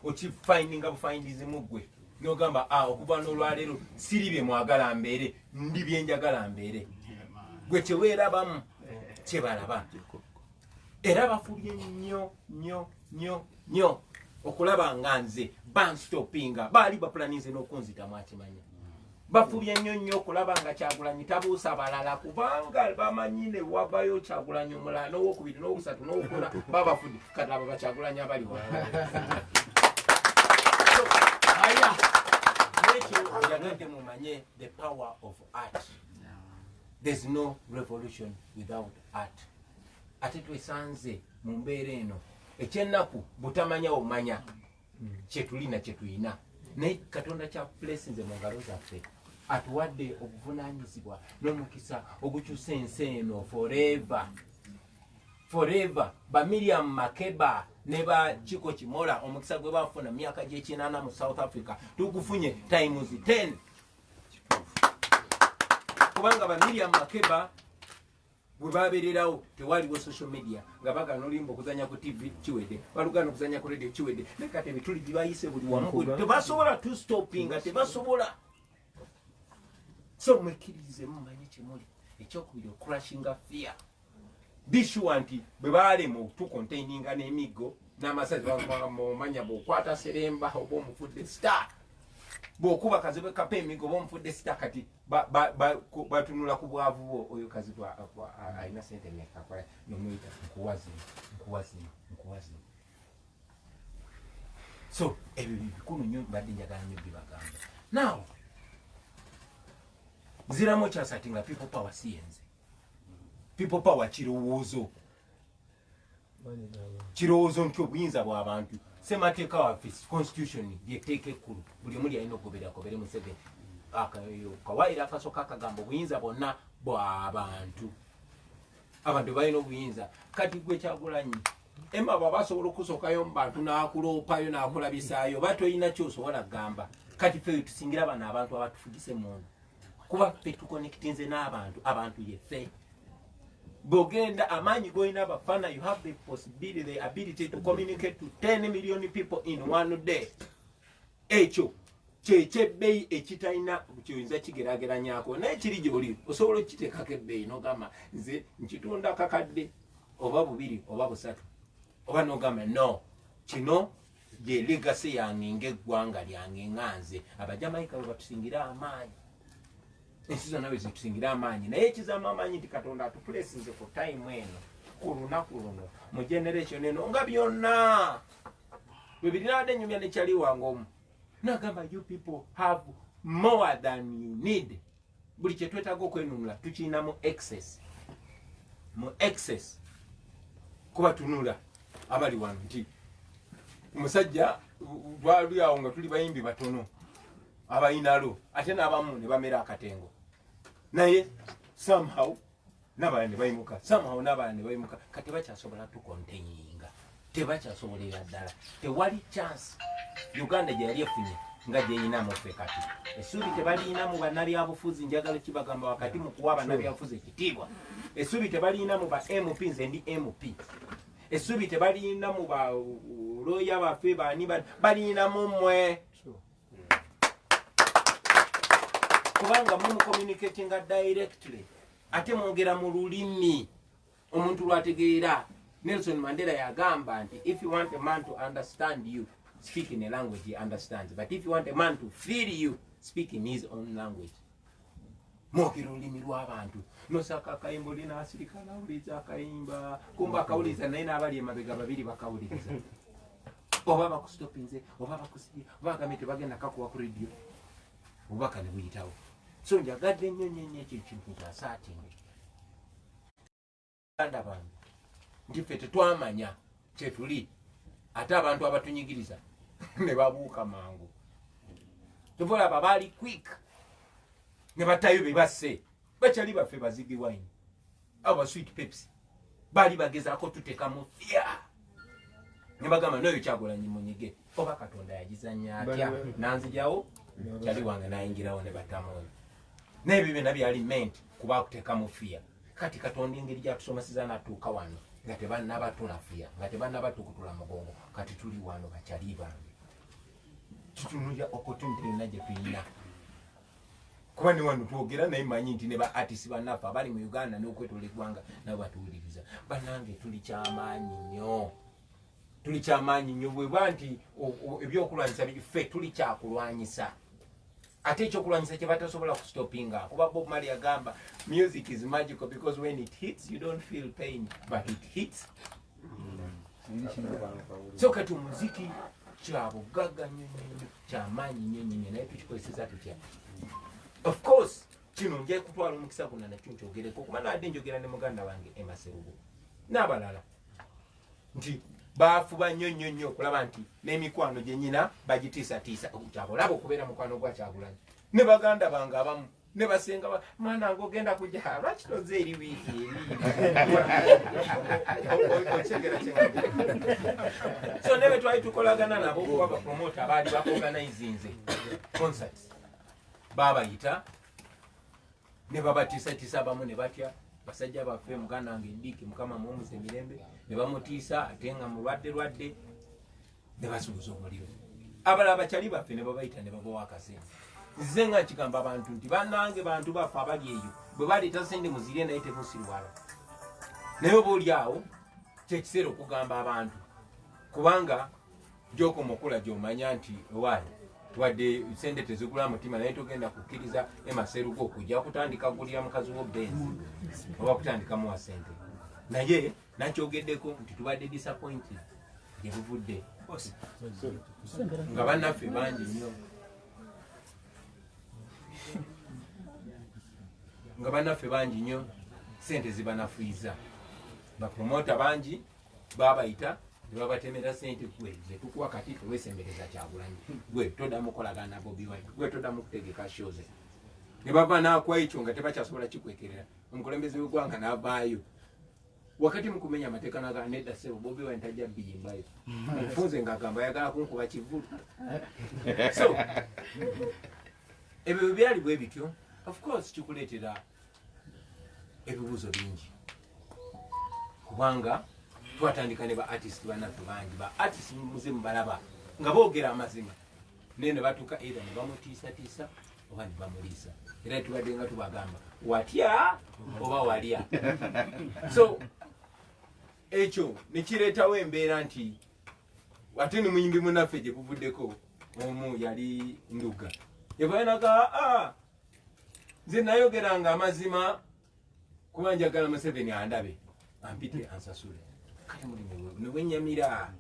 okifindinga bufindizi muggwe n'ogamba okuva n'olwaleero siri bye mwagala mbeere, ndi bye njagala mbeere. Gwe kyeweerabamu kyebalaba, era bafubye nnyo okulaba nga nze banstopinga, baali bapulaninze n'okunzitamu akimanya. Bafubye nnyo okulaba nga Kyagulanyi tabuusa balala, kubanga bamanyi ne wavayo Kyagulanyi omulala n'owokubiri n'owosatu n'owokuna babafudde, kati abo Bakyagulanyi abali yagadde mumanye the power of art. There's no revolution without art. Ate twesanze mu mbeera eno ekyennaku butamanya omanya kyetulina kyetulina, naye Katonda kya places mu ngalo zaffe atuwadde obuvunaanyizibwa n'omukisa ogukyusa ensi eno forever. Ba Miriam Makeba ne ba Chiko Chimola omukisa gwe bafuna myaka gy'ekinana mu South Africa tugufunye times 10, kubanga ba Miriam Makeba bwe babeererawo tewaliwo social media nga bagana olimba okuzanya ku TV kiwedde, balugana okuzanya ku radio kiwedde, ne kati ebituli bibayise buli wamu, tebasobola to stoppinga, tebasobola. So mwekirize mumanye kimuli ekyokubiri okurashinga fear. Be sure nti bwe balemu tukontaininga n'emiggo n'amasazi bamanya bw'okwata seremba oba omufudde star, bw'okuba kazibu kapa emiggo oba omufudde star, kati batunula ku bwavu bwo, oyo kazibu alina sente akola nomuyita nkuwazi. So ebyo bikulu nnyo mbadde njagala nnyo bibagamba. Now nziramu ekyasatinga people power siyenze. People power kirowoozo nti obuyinza bw'abantu, ssemateeka waffe constitution lyeteeka ekkulu, buli omu lyalina okugoberera Museveni. Kawaire akasooka akagamba obuyinza bwonna bw'abantu, abantu balina obuyinza. Kati gwe Kyagulanyi Emma baba asobola okusookayo mu bantu n'akuloopayo n'akulabisaayo, oba toyina kyosobola kugamba. Kati ffe tusingira bano abantu abatufugise mundu, kuba ffe tukonekitinze n'abantu, abantu yeffe. Bogenda amaanyi goyina abafana, you have the possibility, the ability to communicate to 10 million people in one day. Ekyo kyekyebeeyi ekitalina kyoyinza kigeraageranyako, naye kiri gy'oli osobola okiteekako ebbeeyi n'ogamba nze nkitunda kakadde oba bubiri oba busatu, oba n'ogamba no, kino gye legacy yange ng'eggwanga lyange nganze. Abajamaika bwe batusingira amaanyi, ensi zonna bwe zitusingira amaanyi, naye ekizaamu amaanyi nti Katonda atupulesinze ku time eno, ku lunaku luno, mu generation eno, nga byonna bwe birinadde ennyumya ne kyali wange omu nagamba you people have more than you need. Buli kye twetaaga okwenunula tukirina mu excess. Kuba tunula abali wano nti omusajja lwali awo nga tuli bayimbi batono abayinalo, ate n'abamu ne bamera akatengo, naye somehow n'abalala ne bayimuka, somehow n'abalala ne bayimuka. Kati bakyasobola tukontaininga, tebakyasobolera ddala. Tewali chance Uganda gye yali efunye nga gyeyinamu ffe kati. Essuubi tebaliinamu bannabyabufuzi, njagala kibagamba wakati mu kuwa bannabyabufuzi ekitiibwa. Essuubi tebaliinamu ba MP, nze ndi MP. Essuubi tebaliinamu ba looya baffe baani baliinamu mmwe, kubanga mumucommunicatinga directly, ate mwogera mu lulimi omuntu lwategeera. Nelson Mandela yagamba nti if you want a man to understand you, speak in a language he understands, but if you want a man to feel you, speak in his own language. Mwogera olulimi lw'abantu, nosaka akayimba oli n'asirika n'awuliriza akayimba, kumba akawuliriza naye n'abali emabega babiri bakawuliriza, oba bakusitopinze oba bakusibye oba bagambe tebagenda kakuwa ku radio, obubaka ne buyitawo. so njagadde nnyo ekyo kintu kyasaatinge baganda bange nti ffe tetwamanya kyetuli ate abantu abatunyigiriza ne babuuka mangu tuvolaba baali quick ne batayo be basse bakyali baffe bazigi wine aba sweet pepsi baali bagezaako tutekamu fya ne bagamba noyo Kyagulanyi munyige oba Katonda yagizanya atya nanzijawo kyali wange nayingirawo ne batamoyo n'ebyo byonna byali meant kuba kutekamu fya kati Katonda engeri gyatusomesiza natuuka wano nga tebanaba tunafiya nga tebanaba tukutula mugongo kati tuli wano bakyali bange tutunulya opportunity yonna gye tulina kuba ne wano twogera naye manyi nti ne ba artist bannaffe abali mu Uganda n'okwetola eggwanga nabo batuwuliriza bannange tuli kyamaanyi nnyo bweba nti ebyokulwanyisa ffe tuli kyakulwanyisa ate ekyokulwanyisa kye batasobola kustopinga kuba Bob Marley agamba music is magical because when it hits you don't feel pain but it hits so kati omuziki kyabugagga nnyo kyamaanyi nnyo naye tukikozeseza tutya of course kino nja kutwala omukisa guna nakyo nkyogereko kuba nadde njogera ne muganda wange Emaserugo n'abalala nti baafuba nnyo okulaba nti n'emikwano gye nyina bagitiisatiisa kyabolaba okubeera mukwano gwa Kyagulanyi ne baganda bange abamu ne basenga mwana wange ogenda kujja lwaki toze eri wiiki so nebe twali tukolagana nabo okuba bapromota abaali baorganizinze concerts babayita ne babatiisatiisa abamu ne batya basajja baffe muganda wange Dick Mukama muwumuza emirembe ne bamutiisa ate nga mulwadde ne basuubuza omuliro abalala bakyali baffe ne babayita ne babawa akasente nze nga kigamba abantu nti bannange bantu baffe abali eyo bwe baleeta sente muzirye naye temusirwala naye oba oli awo kyekiseera okugamba abantu kubanga gyokoma okula gyomanya nti owaayi wadde sente tezigula mutima naye togenda kukkiriza Emaserugo okujja kutandika gulira mukazi wo benzi oba kutandika muwa sente naye nakyogeddeko nti tubadde disappointed gye buvudde nga bannaffe bangi nnyo nga bannaffe bangi nnyo sente zibanafuiza bapromota bangi babayita tebabatemera sente gwe zetukuwa kati tewesembereza Kyagulanyi gwe toddamu kolagana na Bobi Wine gwe toddamu kutegeka shoze ne bava naakwa ekyo nga tebakyasobola kikwekerera omukulembeze w'eggwanga n'avaayo wakati mukumenya amateeka naga nedda ssebo Bobi Wine tajja biyimbayo mufunze ng'agamba ayagala kunkuba kivulu so ebyo byali bwe bityo of course kikuleetera ebibuuzo bingi kubanga twatandika ne ba artist bannaffe bangi ba artist muze mubalaba nga boogera amazima naye ne batuuka either ne bamutiisatiisa oba ne bamuliisa era tubadde nga tubagamba watya oba walya so ekyo nekireetawo embeera nti ate ne muyimbi munaffe gye buvuddeko omu yali Nduga yabaanaga nze nayogeranga amazima kuba njagala Museveni andabe ampite ansasule kale mulimu newenyamira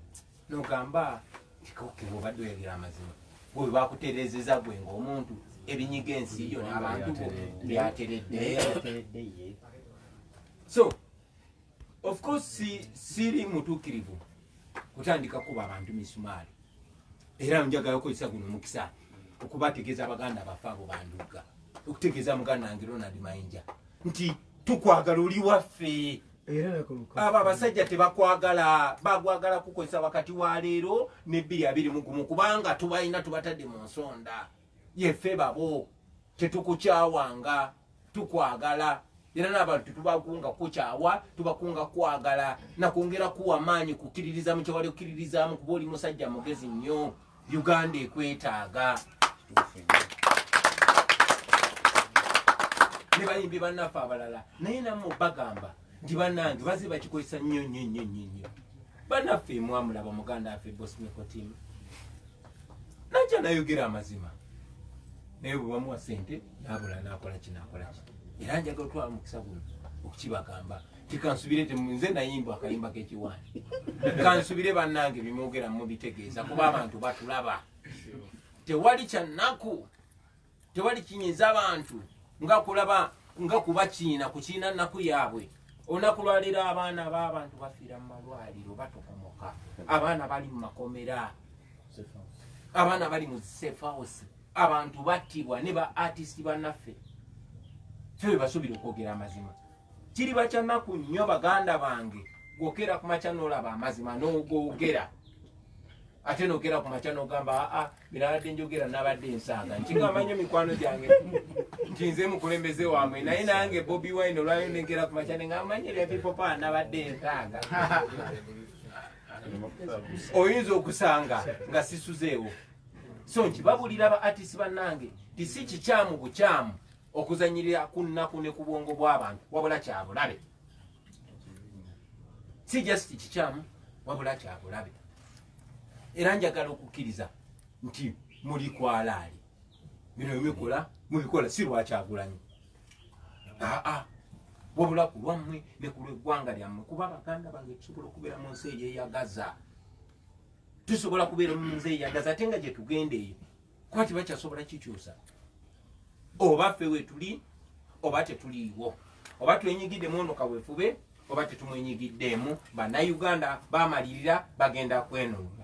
nogamba tikokebo badde oyogera amazima bwe bakutereezeza gwe ng'omuntu ebinyiga ensi yo n'abantu bo byateredde so of course siri mutuukirivu kutandika kuba abantu misumaali era njagala okozesa guno omukisa okubategeeza abaganda baffe abo banduga okutegeeza muganda wange Ronald Mayinja nti tukwagala oli waffe abo abasajja tebakwagala bagwagala kukozesa wakati wa leero ne 2021 kubanga tubalina tubatadde mu nsonda yeffe babo tetukukyawanga tukwagala era n'abantu tubakunga kukyawa tubakunga kwagala nakwongera kuwa maanyi kukkiririza mu kyewali okukkiririzaamu kuba oli musajja mugezi nnyo Uganda ekwetaaga ne bayimbi bannaffe abalala naye nammwe bagamba nti bannange baze bakikozesa nnyo bannaffe mwamulaba muganda affe Bosmeko Team najja nayogera amazima naye bwe bamuwa sente n'abula n'akola kinaakola ki era njagala otwala mukisa guno okukibagamba tikansubire nze nayimba akayimba k'ekiwani kansubire bannange bimwogera mubitegeeza kuba abantu batulaba tewali kyannaku tewali kinyiza abantu nga kulaba nga kuba kiina ku kiina nnaku yaabwe olunaku lwaliro abaana b'abantu bafiira mu malwaliro batokomoka abaana bali mu makomera abaana bali mu safe house abantu battibwa ne ba artist bannaffe ffe basuubira okwogera amazima kiri bakyannaku nnyo baganda bange gwokera ku makya n'olaba amazima n'ogoogera ate nogera ku makya n'ogamba birabadde njogera nabadde ensanga nkigamba nnyo mikwano gyange nti nze mukulembeze wammwe naye nange Bobi Wine olwayo nengera ku makya nengamanyira people pa nabadde ensanga oyinza okusanga nga sisuzeewo so nkibabulira ba artist bannange ti si kikyamu bukyamu okuzanyirira ku nnaku ne ku bwongo bw'abantu wabula kyabulabe si just kikyamu wabula kyabulabe era njagala okukkiriza nti muli kwalaali bino mubikola si lwakyagulanyi wabula ku lwammwe ne ku lw'eggwanga lyammwe kuba abaganda bange tusobola okubeera mu nsi eyeyagaza tusobola kubeera mu nsi eyeyagaza ate nga gye tugendeeyo kuba tibakyasobola kikyusa oba ffe wetuli oba tetuliiwo oba twenyigidde mu ono kaweefube oba tetumwenyigiddeemu bannayuganda bamalirira bagenda kwenunula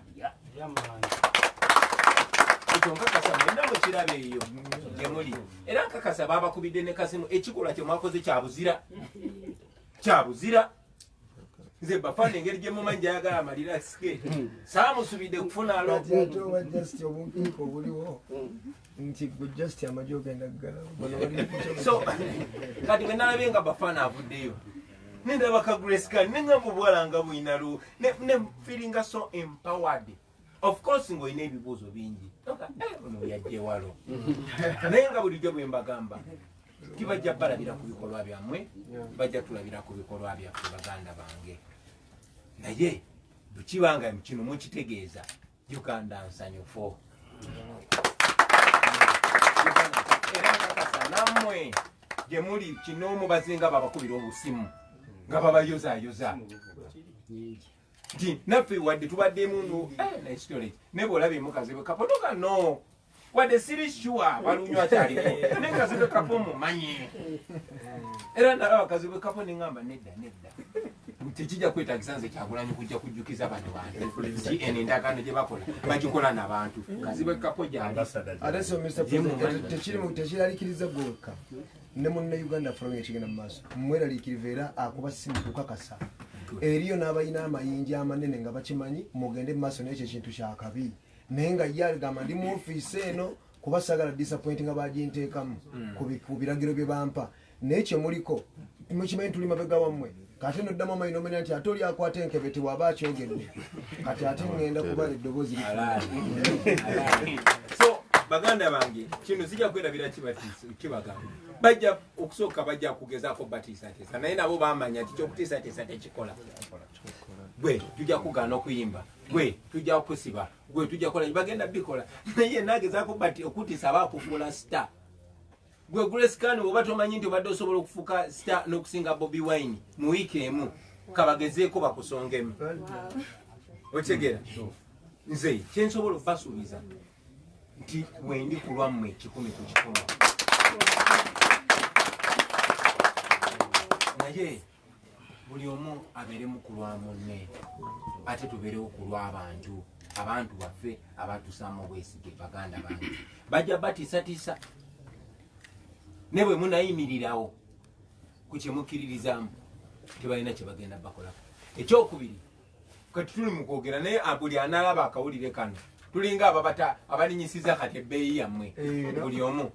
ekyo nkakasa mwenda mukiraba eyo gyemuli era nkakasa babakubidde ne kasimu ekikolwa kyemwakoze kyabuzira nze bafana engeri gyemumanyi gyayagala amalira sike saamusubidde kufuna obukiiko buliwo nti just amajjo ogenda so kati bwe nalabye nga bafana avuddeyo nendaba kaguleskani nengamba obwala nga bwinalu ne feelinga so empowered of course ng'olina ebibuuzo bingi ono yajja ewalo naye nga bulijjo bwe mbagamba tibajja balabira ku bikolwa byammwe bajja tulabira ku bikolwa byaffe baganda bange naye bwekibanga kino mukitegeeza Uganda nsanyufu era nkakasa nammwe gye muli kinoomu bazinga babakubira obusimu nga babayozayoza nti naffe wadde tubaddemu nahistory ne bwolabye mukazi bwe kapotoka no wadde siri sure balunywa kyalimu ne kazi bwe kapo mumanyi era nalaba bakazi bwe kapo neŋŋamba nedda tekijja kwetagisa nze Kyagulanyi kujja kujjukiza bano bantu eno endagaano gye bakola bagikola n'abantu kazi bwe kapo tekiraliikiriza gweka ne munne Uganda Forum ekigenda mu maaso mweraliikiriva era akuba simu kukakasa eriyo n'abalina amayinja amanene nga bakimanyi mugende mu maaso n'ekyo ekintu kyakabi naye nga ye agamba ndi mu ofiisi eno kuba sagala disappointi nga baginteekamu ku biragiro bye bampa naye kye muliko mukimanyi tuli mabega wammwe kati noddamu amayino omenya nti ate oli akwata enkebe tiwaba akyogedde kati ate ngenda kuba eddoboozi so baganda bange kino sijja kwerabira kibagamba bajja okusooka bajja kugezaako batiisateesa naye nabo bamanya nti kyokutiisateesa tekikola gwe tujja kugaana okuyimba gwe tujja kusiba gwe tujja kola bagenda bikola naye nagezaako okutiisa abakufuula star gwe Grace oba tomanyi nti obadde osobola okufuuka star n'okusinga Bobi Wine mu wiiki emu kabagezeeko bakusongemu okitegera nze kyensobola okubasuubiza nti wendi ku lwammwe 100 ku 100 naye buli omu abeeremu ku lwa munne ate tubeerewo ku lw'abantu abantu baffe abatusaamu obwesige baganda bange bajja batiisatiisa ne bwe munayimirirawo ku kyemukkiririzaamu tebalina kye bagenda bakolako ekyokubiri kati tuli mu kwogera naye buli analaba akawulire kano tulinga abalinyisiza kati ebbeeyi yammwe buli omu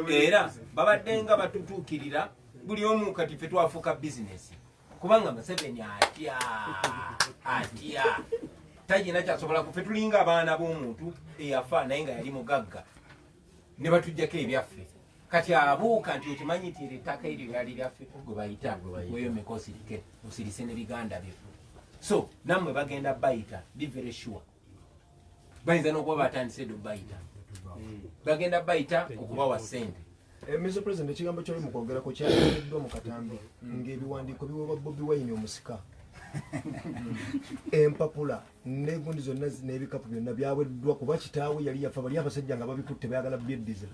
era babadde nga batutuukirira buli omu kati ffe twafuuka bizinesi kubanga Museveni atya tagina kyasobola ffe tulinga abaana b'omuntu eyafa naye nga yali mugagga ne batuggyako ebyaffe kati abuuka nti okimanyi nti ettaka eryo lyali lyaffe gwe bayita weyomeka osirise ne biganda bye so nammwe bagenda bayita be very sure bayinza n'okuba batandise dde bayita bagenda bayita okubawa ssente Mr. President ekigambo kyoli mu kwogerako kyaleereddwa mu katambi ng'ebiwandiiko biweebwa Bobi Wine omusika empapula n'engundi zonna n'ebikapu byonna byaweddwa kuba kitaawe yali yafa bali abasajja nga babikutte bayagala byeddiza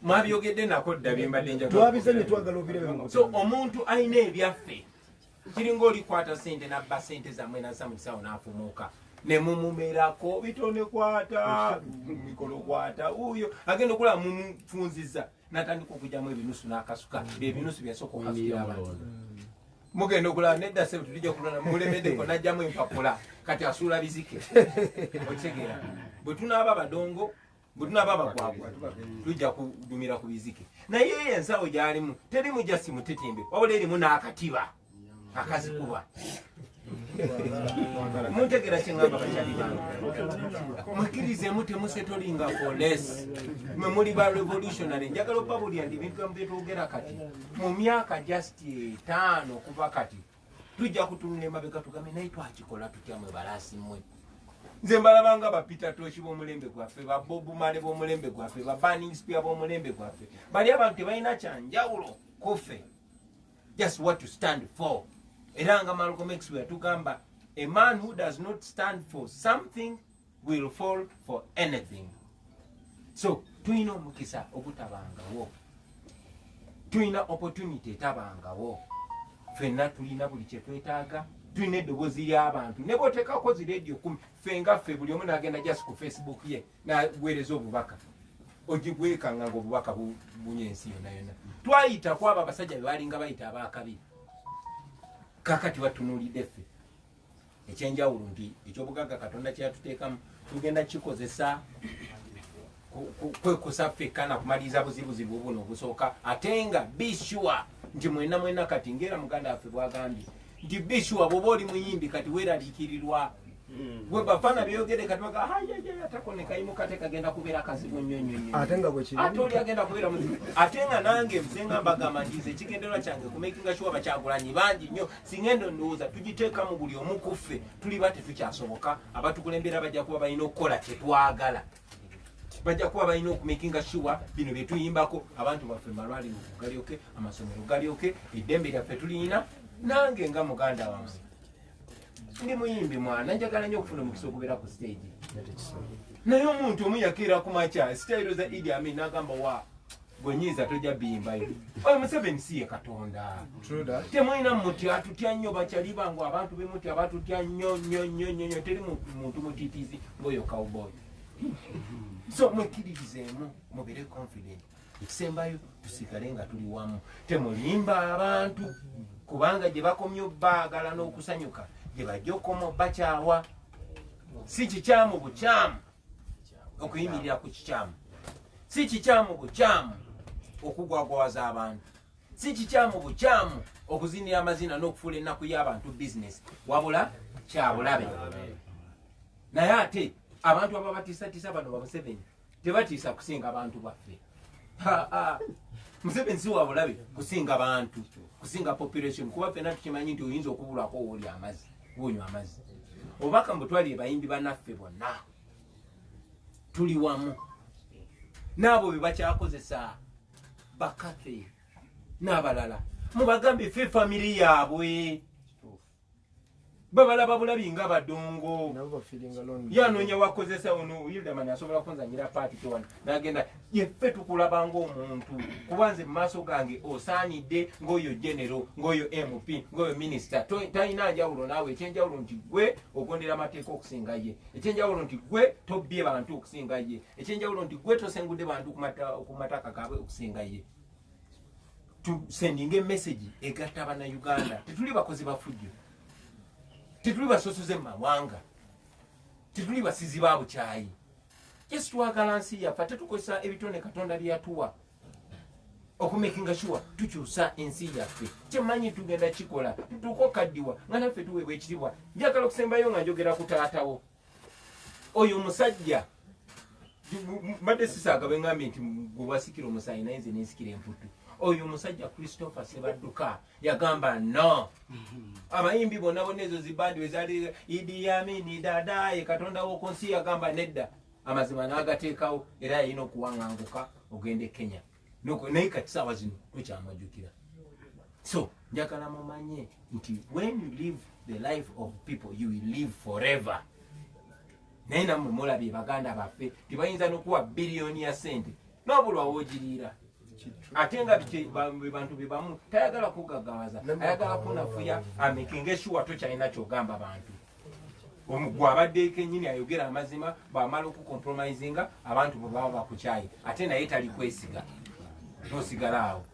mwabyogedde nako dda byembadde njagala twabizanye twagala obirebe so omuntu alina ebyaffe kiringa olikwata sente nabba sente zammwe nassa mu kisawo n'afumuuka ne mumumerako bitone kwata mikolo kwata uyo agenda okulaba mumufunziza natandika okujjamu ebinusu n'akasuka byebinusu byasooka okasukira abantu mugenda okulaba nedda sebe tulijja kulona mulemeddeko najjamu empapula kati asuula bizike okitegeera bwe tunaaba badongo bwe tunaaba abagwagwa tujja kudumira ku bizike naye ensawo gyalimu terimu jasi mutetembe wabula erimu n'akatiba akazikuba muntegera kyeŋŋamba bakyali bange mwekirizemu temusetolinga foles mwe muli ba revolutionary njagala obabulya ndi bintu byetwogera kati mu myaka just 5 okuva kati tujja kutunula emabega tugambe naye twakikola tutya mwe balaasi mmwe nze mbalabanga bapita toshi b'omulembe gwaffe babobu male b'omulembe gwaffe baburning spear b'omulembe gwaffe bali abantu tebalina kyanjawulo kuffe just what to stand for. Eranga Malcolm X yatugamba a man who does not stand for something will fall for anything. So tuina omukisa ogutabangawo, tuina opportunity etabangawo, fenna tulina buli kye twetaaga, tulina eddoboozi ly'abantu ne bw'oteekako zi radio 10 ffe nga ffe buli omu n'agenda just ku Facebook ye n'aweereza obubaka ogigwekanga ng'obubaka bunye ensi yonna yonna. Twayita ku abo abasajja be balinga bayita abaakabiri kakati watunuulidde ffe ekyenjawulo nti ekyobugagga Katonda kye yatuteekamu tugenda kikozesa kwekusa ffekka na kumaliriza buzibuzibu buno obusooka ate nga be sure nti mwenna kati ngera muganda waffe bwagambye nti be sure bw'oba oli muyimbi kati weeraliikirirwa gwe bafana byogere kati baga atakonekayimuka kagenda kubeera kazibu nnyo ate nga bwe kiri ate oli agenda kubeera muzibu ate nga nange nze mbagamba nti ekigendererwa kyange kumakinga sure bakyagulanyi bangi nnyo singendo ndowooza tugiteekamu buli omu ku ffe tuliba tetukyasoboka abatukulembera bajja kuba balina okukola kyetwagala bajja kuba balina okumakinga sure bino bye tuyimbako abantu baffe malwaliro galyoke amasomero galyoke eddembe lyaffe tulina nange nga muganda wange ndi muyimbi mwana njagala nnyo okufuna omukisa okubeera ku stage naye omuntu omu yakeera ku makya sitayiro za Idi Amin n'agamba wa gwenyiza tojja biyimbayo oyo Museveni si ye Katonda temulina mutya tutya nnyo bakyali bangu abantu bemutya batutya nnyo teri muntu mutiitiizi ng'oyo cowboy so mwekiririzeemu mubere confident ekisembayo tusigale nga tuli wamu temulimba abantu kubanga gye bakomye obbaagala n'okusanyuka gye bajja okoma bakyawa si kikyamu bukyamu okuyimirira ku kikyamu si kikyamu bukyamu okugwagwawaza abantu si kikyamu bukyamu okuzinira amazina n'okufuula ennaku y'abantu bizinesi wabula kyabulabe naye ate abantu ababatiisatiisa bano ba Museveni tebatiisa kusinga abantu baffe Museveni si wabulabe kusinga bantu kusinga population kuba ffenna tukimanyi nti oyinza okubulwako owooli amazzi wonywa amazzi obubaka mbutwalire bayimbi bannaffe bonna tuli wamu n'abo be bakyakozesa bakaffe n'abalala mubagambe ffe famiri yaabwe babalaba bulabi nga badongo yanoonya wakozesa ono Wilderman asobola kunzanyira paati towana n'agenda yeffe tukulaba ng'omuntu kuba nze mu maaso gange osaanidde ng'oyo genero ng'oyo MP ng'oyo minisita talina njawulo naawe ekyenjawulo nti gwe ogondera amateeka okusinga ye ekyenjawulo nti gwe tobbye bantu okusinga ye ekyenjawulo nti gwe tosengudde bantu ku mataka gaabwe okusinga ye tusendinga emesagi egatta bannayuganda tetuli bakozi bafujjo tetuli basosoze mu mawanga tetuli basizi ba bukyayi yesu twagala nsi yaffe tetukozesa ebitone Katonda byeyatuwa okumakinga sure tukyusa ensi yaffe kyemanyi tugenda kikola tukokaddiwa nga naffe tuweebwa ekitibwa njagala okusembayo nga njogera ku taatawo oyo omusajja mbadde sisaaga bwe ngambye nti gwe wasikira omusaayi naye nze nensikira emputtu oyo omusajja Christopher Sebadduka yagamba no abayimbi bonna ezo zibandi wezali Idi Amin dadaye Katonda w'oku nsi yagamba nedda amazima n'agateekawo era yalina okuwaŋŋanguka ogende Kenya naye kati saawa zino tukyamwajjukira so njagala mumanye nti when you live the life of people you will live forever. Naye nammwe mulabye baganda baffe tibayinza n'okuwa biliyoni ya sente n'obulwa woogiriira ate nga bantu be bamu tayagala kugaggawaza ayagala kunafuya amekinga eshuwa tokyalina kyogamba bantu gwe abadde kenyini ayogera amazima bwamala okukompromisinga abantu bwe baba bakukyayi ate naye tali kwesiga tosigala awo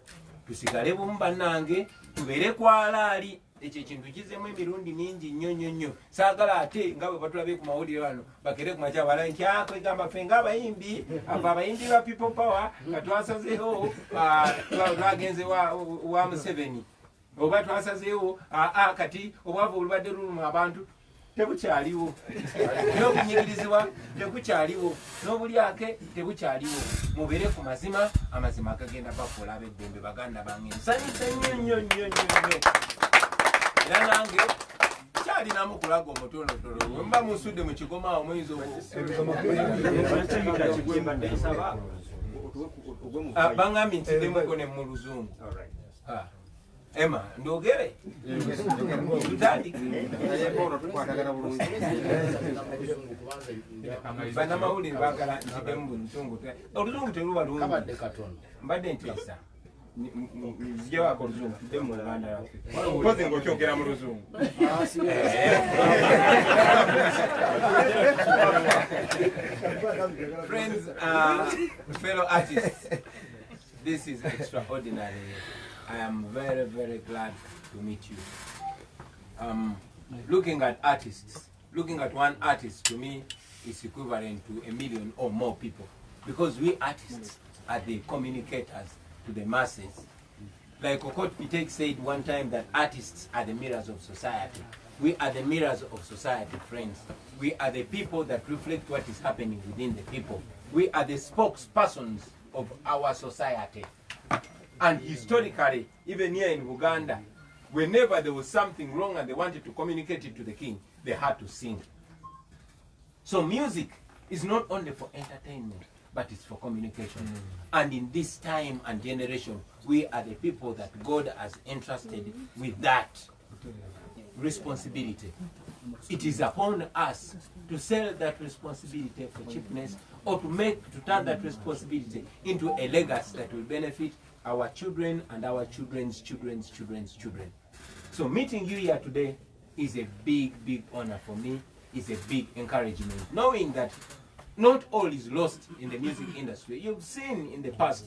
tusigale bumu bannange tubeere kwalaali ekyo ekintu kizemu emirundi mingi nnyo saagala ate nga bwe batulabe ku mawulire wano bakere ku makya balabe nti kwegamba ffe ng'abayimbi ava abayimbi ba people power nga twasazeewo twagenze wa Museveni oba twasazeewo kati obwavu olubadde luluma abantu tebukyaliwo n'obunyigirizibwa tebukyaliwo n'obulyake tebukyaliwo mubeere ku mazima amazima agagenda bafuula ab'eddembe baganda bange nsanyuse nnyo era nange kyalinamu kulaga omutonotono wemba musudde mu kigoma awo muyinza bangambye ntidemuko ne mu luzungu Emma ndogere tutandike bannamawulire baagala ntidemu mu luzungu oluzungu teruba lungi mbadde ntiisa zijawako oluzungu tudemu mu luganda lwaffe mpozi ng'okyogera mu luzungu Friends, fellow artists, this is extraordinary. I am very, very glad to meet you. Looking at artists, looking at one artist to me is equivalent to 1 million or more people, because we artists are the communicators to the masses. Like Okot Pitek said one time that artists are the mirrors of society. We are the mirrors of society, friends. We are the people that reflect what is happening within the people. We are the spokespersons of our society. And historically, even here in Uganda, whenever there was something wrong and they wanted to communicate it to the king, they had to sing. So music is not only for entertainment, but it's for communication. And in this time and generation, we are the people that God has entrusted with that responsibility. It is upon us to sell that responsibility for cheapness, or to turn that responsibility into a legacy that will benefit our children and our children's children's children's children. So meeting you here today is a big, big honor for me, is a big encouragement, knowing that not all is lost in the music industry. You've seen in the past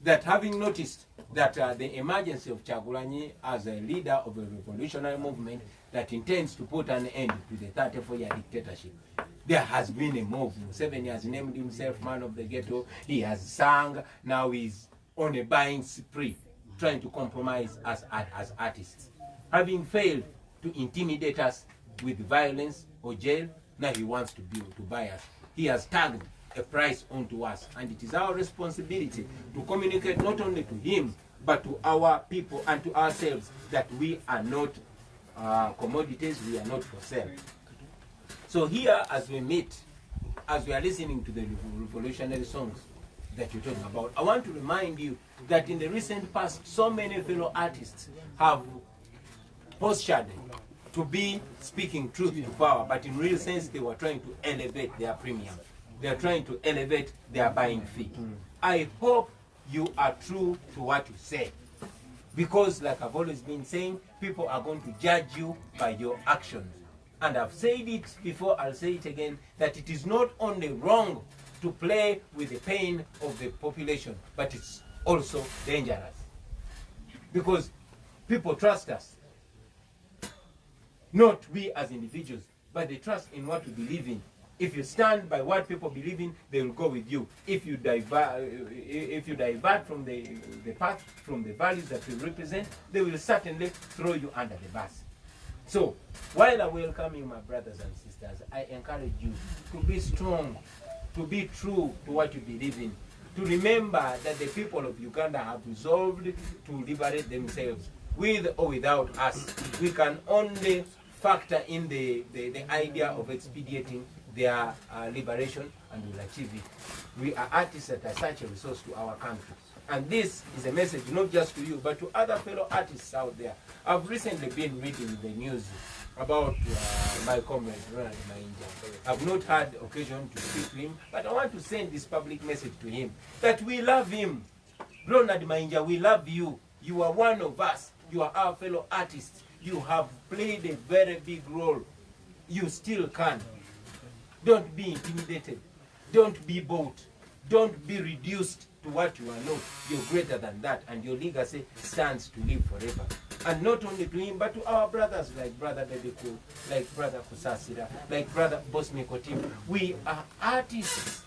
that, having noticed that the emergence of Kyagulanyi as a leader of a revolutionary movement that intends to put an end to the 34-year dictatorship, there has been a move. Museveni has named himself man of the ghetto. He has sung. Now he's on a buying spree, trying to compromise us as artists. Having failed to intimidate us with violence or jail, now he wants to buy us. He has tagged a price onto us, and it is our responsibility to communicate not only to him, but to our people and to ourselves that we are not commodities, we are not for sale. So here, as we meet, as we are listening to the revolutionary songs that you're talking about, I want to remind you that in the recent past, so many fellow artists have postured to be speaking truth to power, but in real sense, they were trying to elevate their premium. They are trying to elevate their buying fee. I hope you are true to what you say, because like I've always been saying, people are going to judge you by your actions. And I've said it before, I'll say it again, that it is not only wrong to play with the pain of the population, but it's also dangerous. Because people trust us. Not we as individuals, but they trust in what we believe in. If you stand by what people believe in, they will go with you. If you divert from the path, from the values that we represent, they will certainly throw you under the bus. So, while I welcome you, my brothers and sisters, I encourage you to be strong, to be true to what you believe in, to remember that the people of Uganda have resolved to liberate themselves, with or without us. We can only factor in the idea of expediting their liberation, and we'll achieve it. We are artists that are such a resource to our country. And this is a message not just to you, but to other fellow artists out there. I've recently been reading the news about my comrade, Ronald Mainja. I've not had occasion to speak to him, but I want to send this public message to him, that we love him. Ronald Mainja, we love you. You are one of us. You are our fellow artists. You have played a very big role. You still can. Don't be intimidated. Don't be bought. Don't be reduced to what you are not. You're greater than that, and your legacy stands to live forever. And not only to him, but to our brothers like Brother Dedeku, like Brother Kusasira, like Brother Bosme Kotim. We are artists,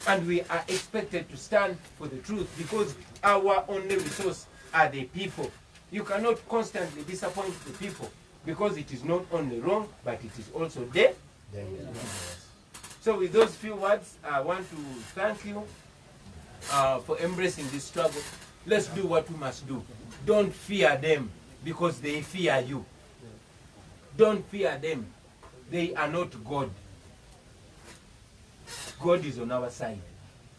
and we are expected to stand for the truth, because our only resource are the people. You cannot constantly disappoint the people, because it is not only wrong, but it is also there. So with those few words, I want to thank you for embracing this struggle. Let's do what we must do. Don't fear them, because they fear you. Don't fear them. They are not God. God is on our side.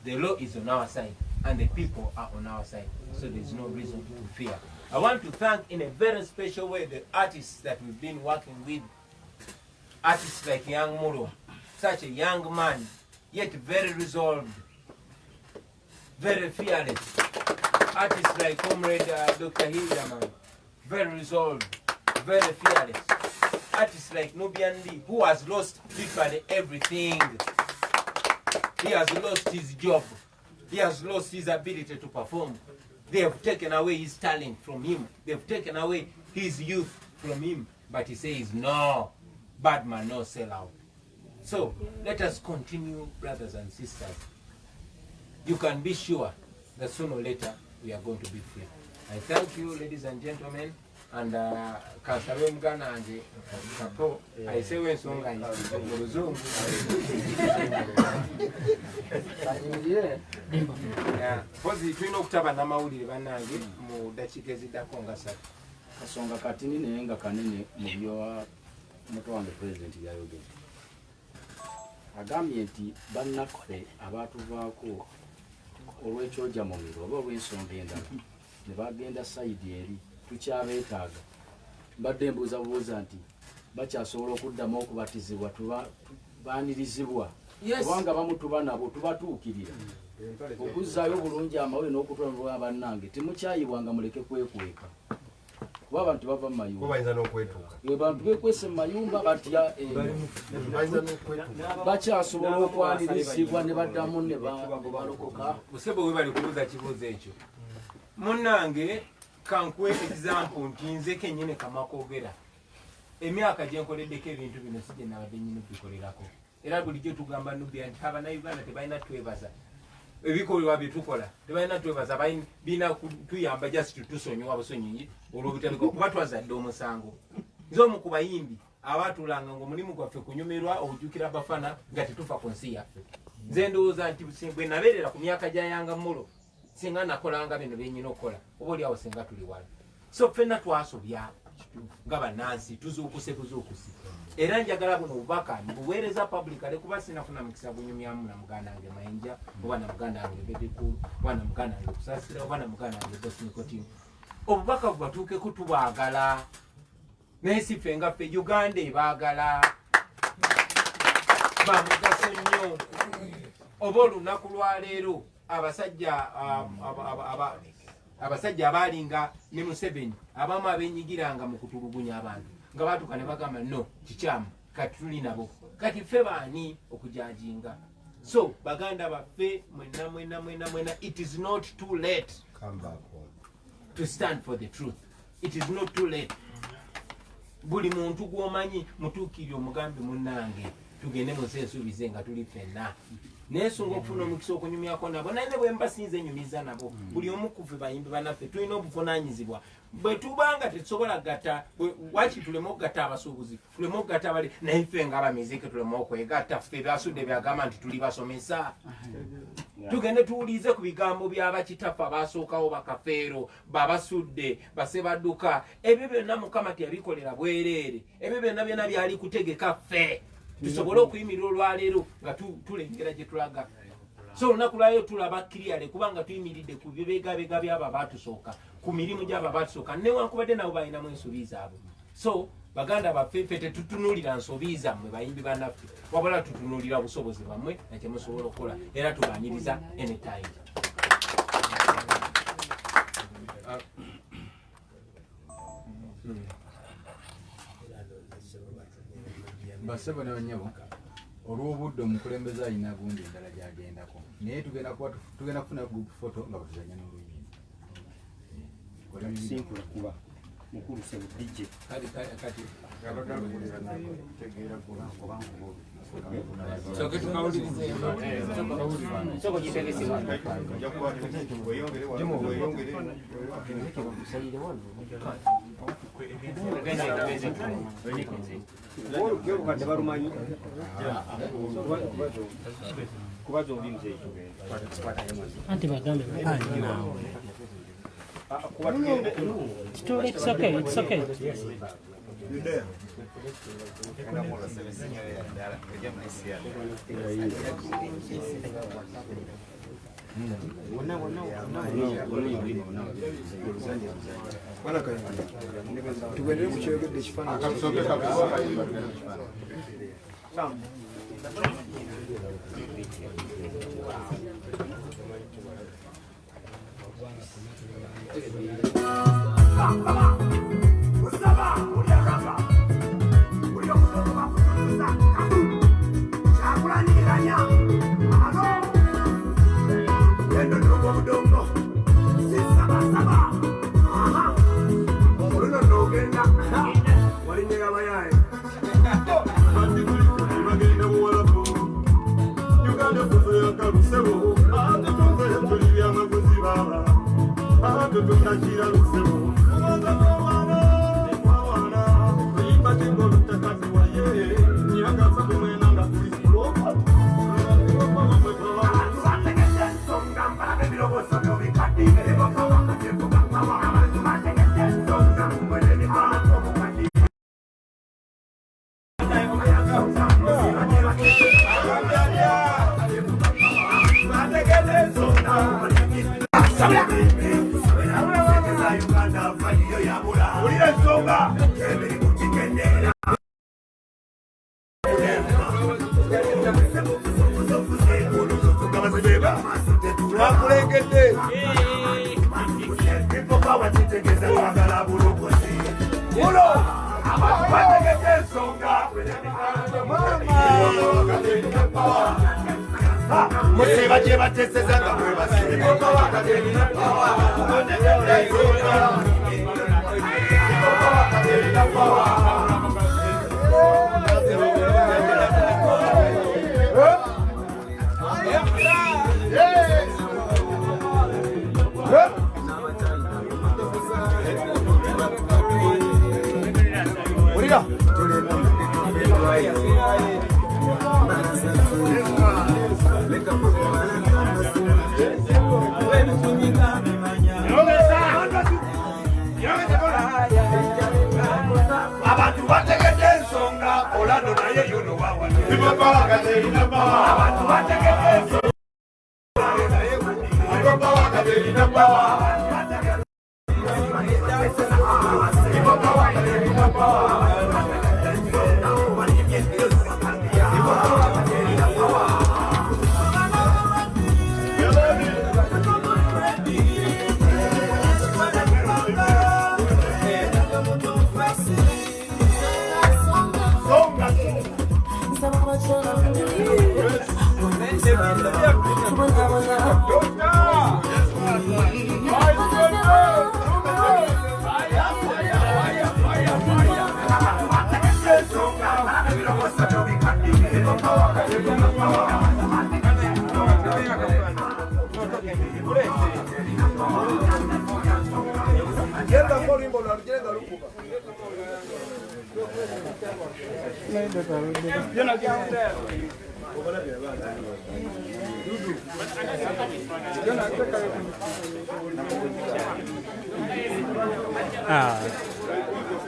The law is on our side. And the people are on our side. So there's no reason to fear. I want to thank in a very special way the artists that we've been working with. Artists like Young Muro. Such a young man, yet very resolved, very fearless. Artists like Comrade Dr. Hildaman, very resolved, very fearless. Artists like Nubian Lee, who has lost literally everything. He has lost his job. He has lost his ability to perform. They have taken away his talent from him. They have taken away his youth from him. But he says, no, bad man, no sellout. So let us continue, brothers and sisters. You can be sure that sooner or later we are going to be free. I thank you, ladies and gentlemen, and Kasawe Mgana and Kapo. I say when song I Zoom. Yeah, pozi twino okutaba namawulire bannange mu dakiika eziddako satu. Kasonga katini nenga kanene mu byo muto wange president yayogera. Agambye nti bannakole abaatuvaako olw'ekyojja mu miro oba olw'ensonga endala ne bagenda sayidi eri tukyabeetaaga. Mbadde mbuuzabuuza nti bakyasobola okuddamu okubatizibwa baanirizibwa kubanga bamu tuba nabo tubatuukirira okuzzaayo obulungi amawulire n'okutwalibwa bannange temukyayibwanga muleke kwekweka kuba abantu bava mu mayumba bayinza n'okwetuuka bantu bekwese mu mayumba batya bakyasobola okwanirizibwa ne baddamu ne balokoka. Musebe we bali kubuuza kibuuzo ekyo munnange kankuwe example nti nze kennyini Kamakoogera emyaka gye nkoleddeko ebintu bino si gye nabadde nnyini bikolerako era bulijjo tugamba Nubia nti Abannayuganda tebalina twebaza ebikolebwa bye tukola tebalina twebaza bina tuyamba just tusonyiwa busonyi olw'obutabiko kuba twazadde omusango. Nze omu ku bayimbi abaatulanga ng'omulimu gwaffe kunyumirwa okujjukira Bafana nga tetufa ku nsi yaffe. Nze ndowooza nti bwe nabeerera ku myaka gya Yanga Mulo singa nakolanga bino byennyina okukola oba oli awo singa tuli wala. So ffenna twasobya nga bannansi tuzuukuse. Era njagala buno obubaka mbuweereza publicly kuba sinafuna mukisa gunyumyamu na muganda wange Mayinja oba na muganda wange Bebeku oba na muganda wange Kusasira oba na muganda wange Bosme Kotim. Obubaka bubatuukeko tubaagala naye si ffe nga ffe Uganda ebaagala bamugaso nnyo. Oba olunaku lwaleero abasajja abaalinga ne Museveni abamu abenyigiranga mu kutulugunya abantu nga baatuka ne bagamba no kikyamu kati tuli nabo kati ffe baani okujajinga. So baganda baffe mwena it is not too late to stand for the truth. It is not too late. Buli muntu gwomanyi mutuukirire omugambi munnange tugende mu nsuubize nga tuli ffenna nesunga okufuna omukisa okunyumyako nabo naye ne bwe mbasinze enyumiza nabo buli omu ku ffe bayimbi bannaffe tulina obuvunaanyizibwa bwe tubanga tetusobola gatta waki tuleme okugatta abasuubuzi tuleme okugatta abali naye ffe nga abamiziki tuleme okwegatta ffe byasudde byagamba nti tuli basomesa tugende tuwulize ku bigambo by'abakitaffe abaasookawo bakafeero babasudde basebadduka ebyo byonna Mukama teyabikolera bwereere ebyo byonna byali kutegeka ffe tusobole okuyimirira olwaleero nga tulengera gye tulaga. so olunaku lwayo tulaba clearly kubanga tuyimiridde ku bibegabega byabo abatusooka ku mirimu gyabo abatusooka newankubadde nabo balinamu ensobi zaabwe. So baganda baffe ffe tetutunuulira nsobi zammwe bayimbi bannaffe wabula tutunuulira busobozi bwammwe nakye musobola okukola era tubaniriza anytime. Basebo ne banyabo olw'obudde omukulembeze alina gundi endala gyagendako naye tugenda kufuna group photo nga batuzanya n'oluyimba Simpula kuba mukulu sebo DJ kati It's okay, it's okay. Tugendere ku kyogedde ekifaananyi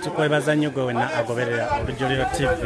Tukwebaza nnyo gwe wenna agoberera Olujjuliro TV.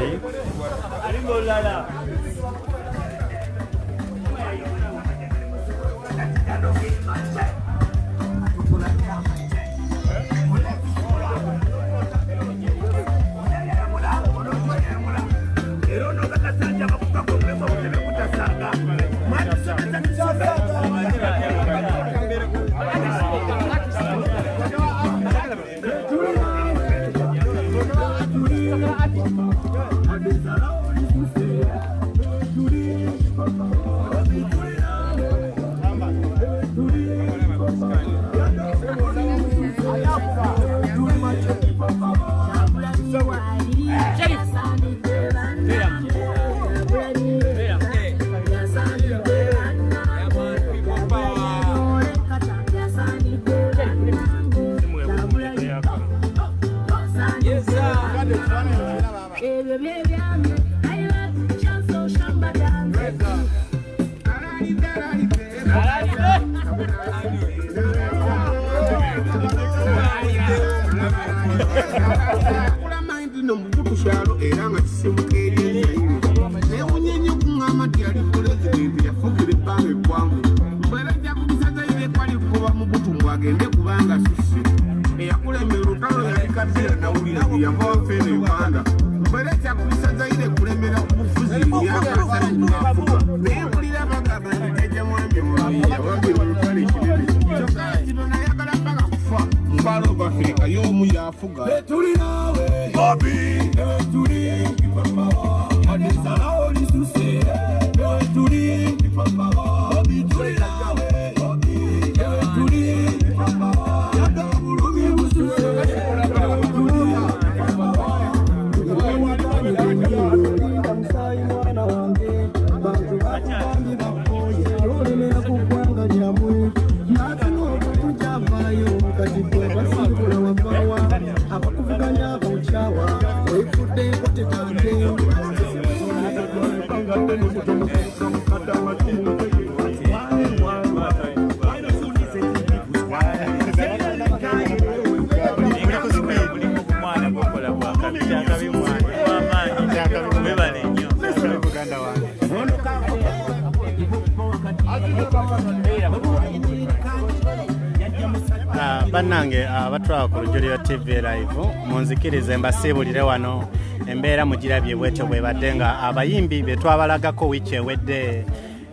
Bannange abatwala ku Lujjuliro TV live munzikirize mbasiibulire wano embeera mugirabye bwetyo bwebadde nga abayimbi be twabalagako wiiki ewedde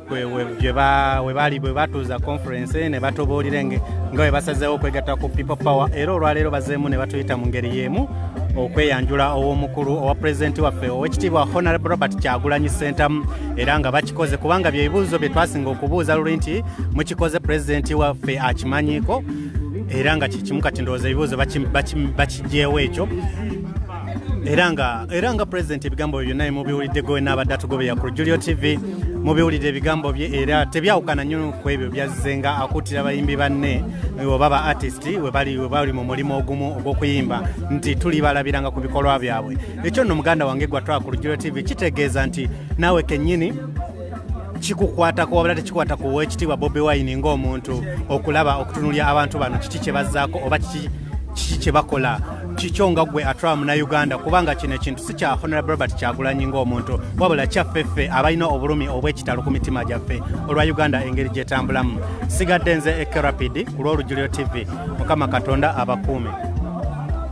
bwe batuuza conference ne batubuulire nga bwe basazeewo okwegatta ku People Power era olwaleero bazeemu ne batuyita mu ngeri y'emu okweyanjula ow'omukulu owa pulezidenti waffe ow'ekitiibwa Honorable Robert Kyagulanyi Ssentamu era nga bakikoze kubanga bye bibuuzo bye twasinga okubuuza luli nti mukikoze pulezidenti waffe akimanyiiko era nga kikimu kati ndowooza ebibuuzo bakijjeewo ekyo era nga pulezidenti ebigambo bye byonna mubiwulidde gwe n'abadde atugobera ku Lujjuliro TV mubiwulidde ebigambo bye era tebyawukana nnyo ku ebyo byazze nga akuutira abayimbi banne oba ba artist we bali mu mulimu ogumu ogw'okuyimba nti tulibalabiranga ku bikolwa byabwe ekyo nno muganda wange gwatwala ku Lujjuliro TV kitegeeza nti naawe kennyini kikukwatako wabula tekikwata ku Oweekitiibwa Bobi Wine ng'omuntu okulaba okutunulya abantu bano kiki kye bazzaako oba kiki kye bakola kikyo nga gwe atwala Munnayuganda kubanga kino ekintu si kya Honorable Robert Kyagulanyi ng'omuntu wabula kyaffeffe abalina obulumi obw'ekitalo ku mitima gyaffe olwa Uganda engeri gyetambulamu sigadde nze Ekerapidi ku lw'Olujjuliro TV Mukama Katonda abakuume.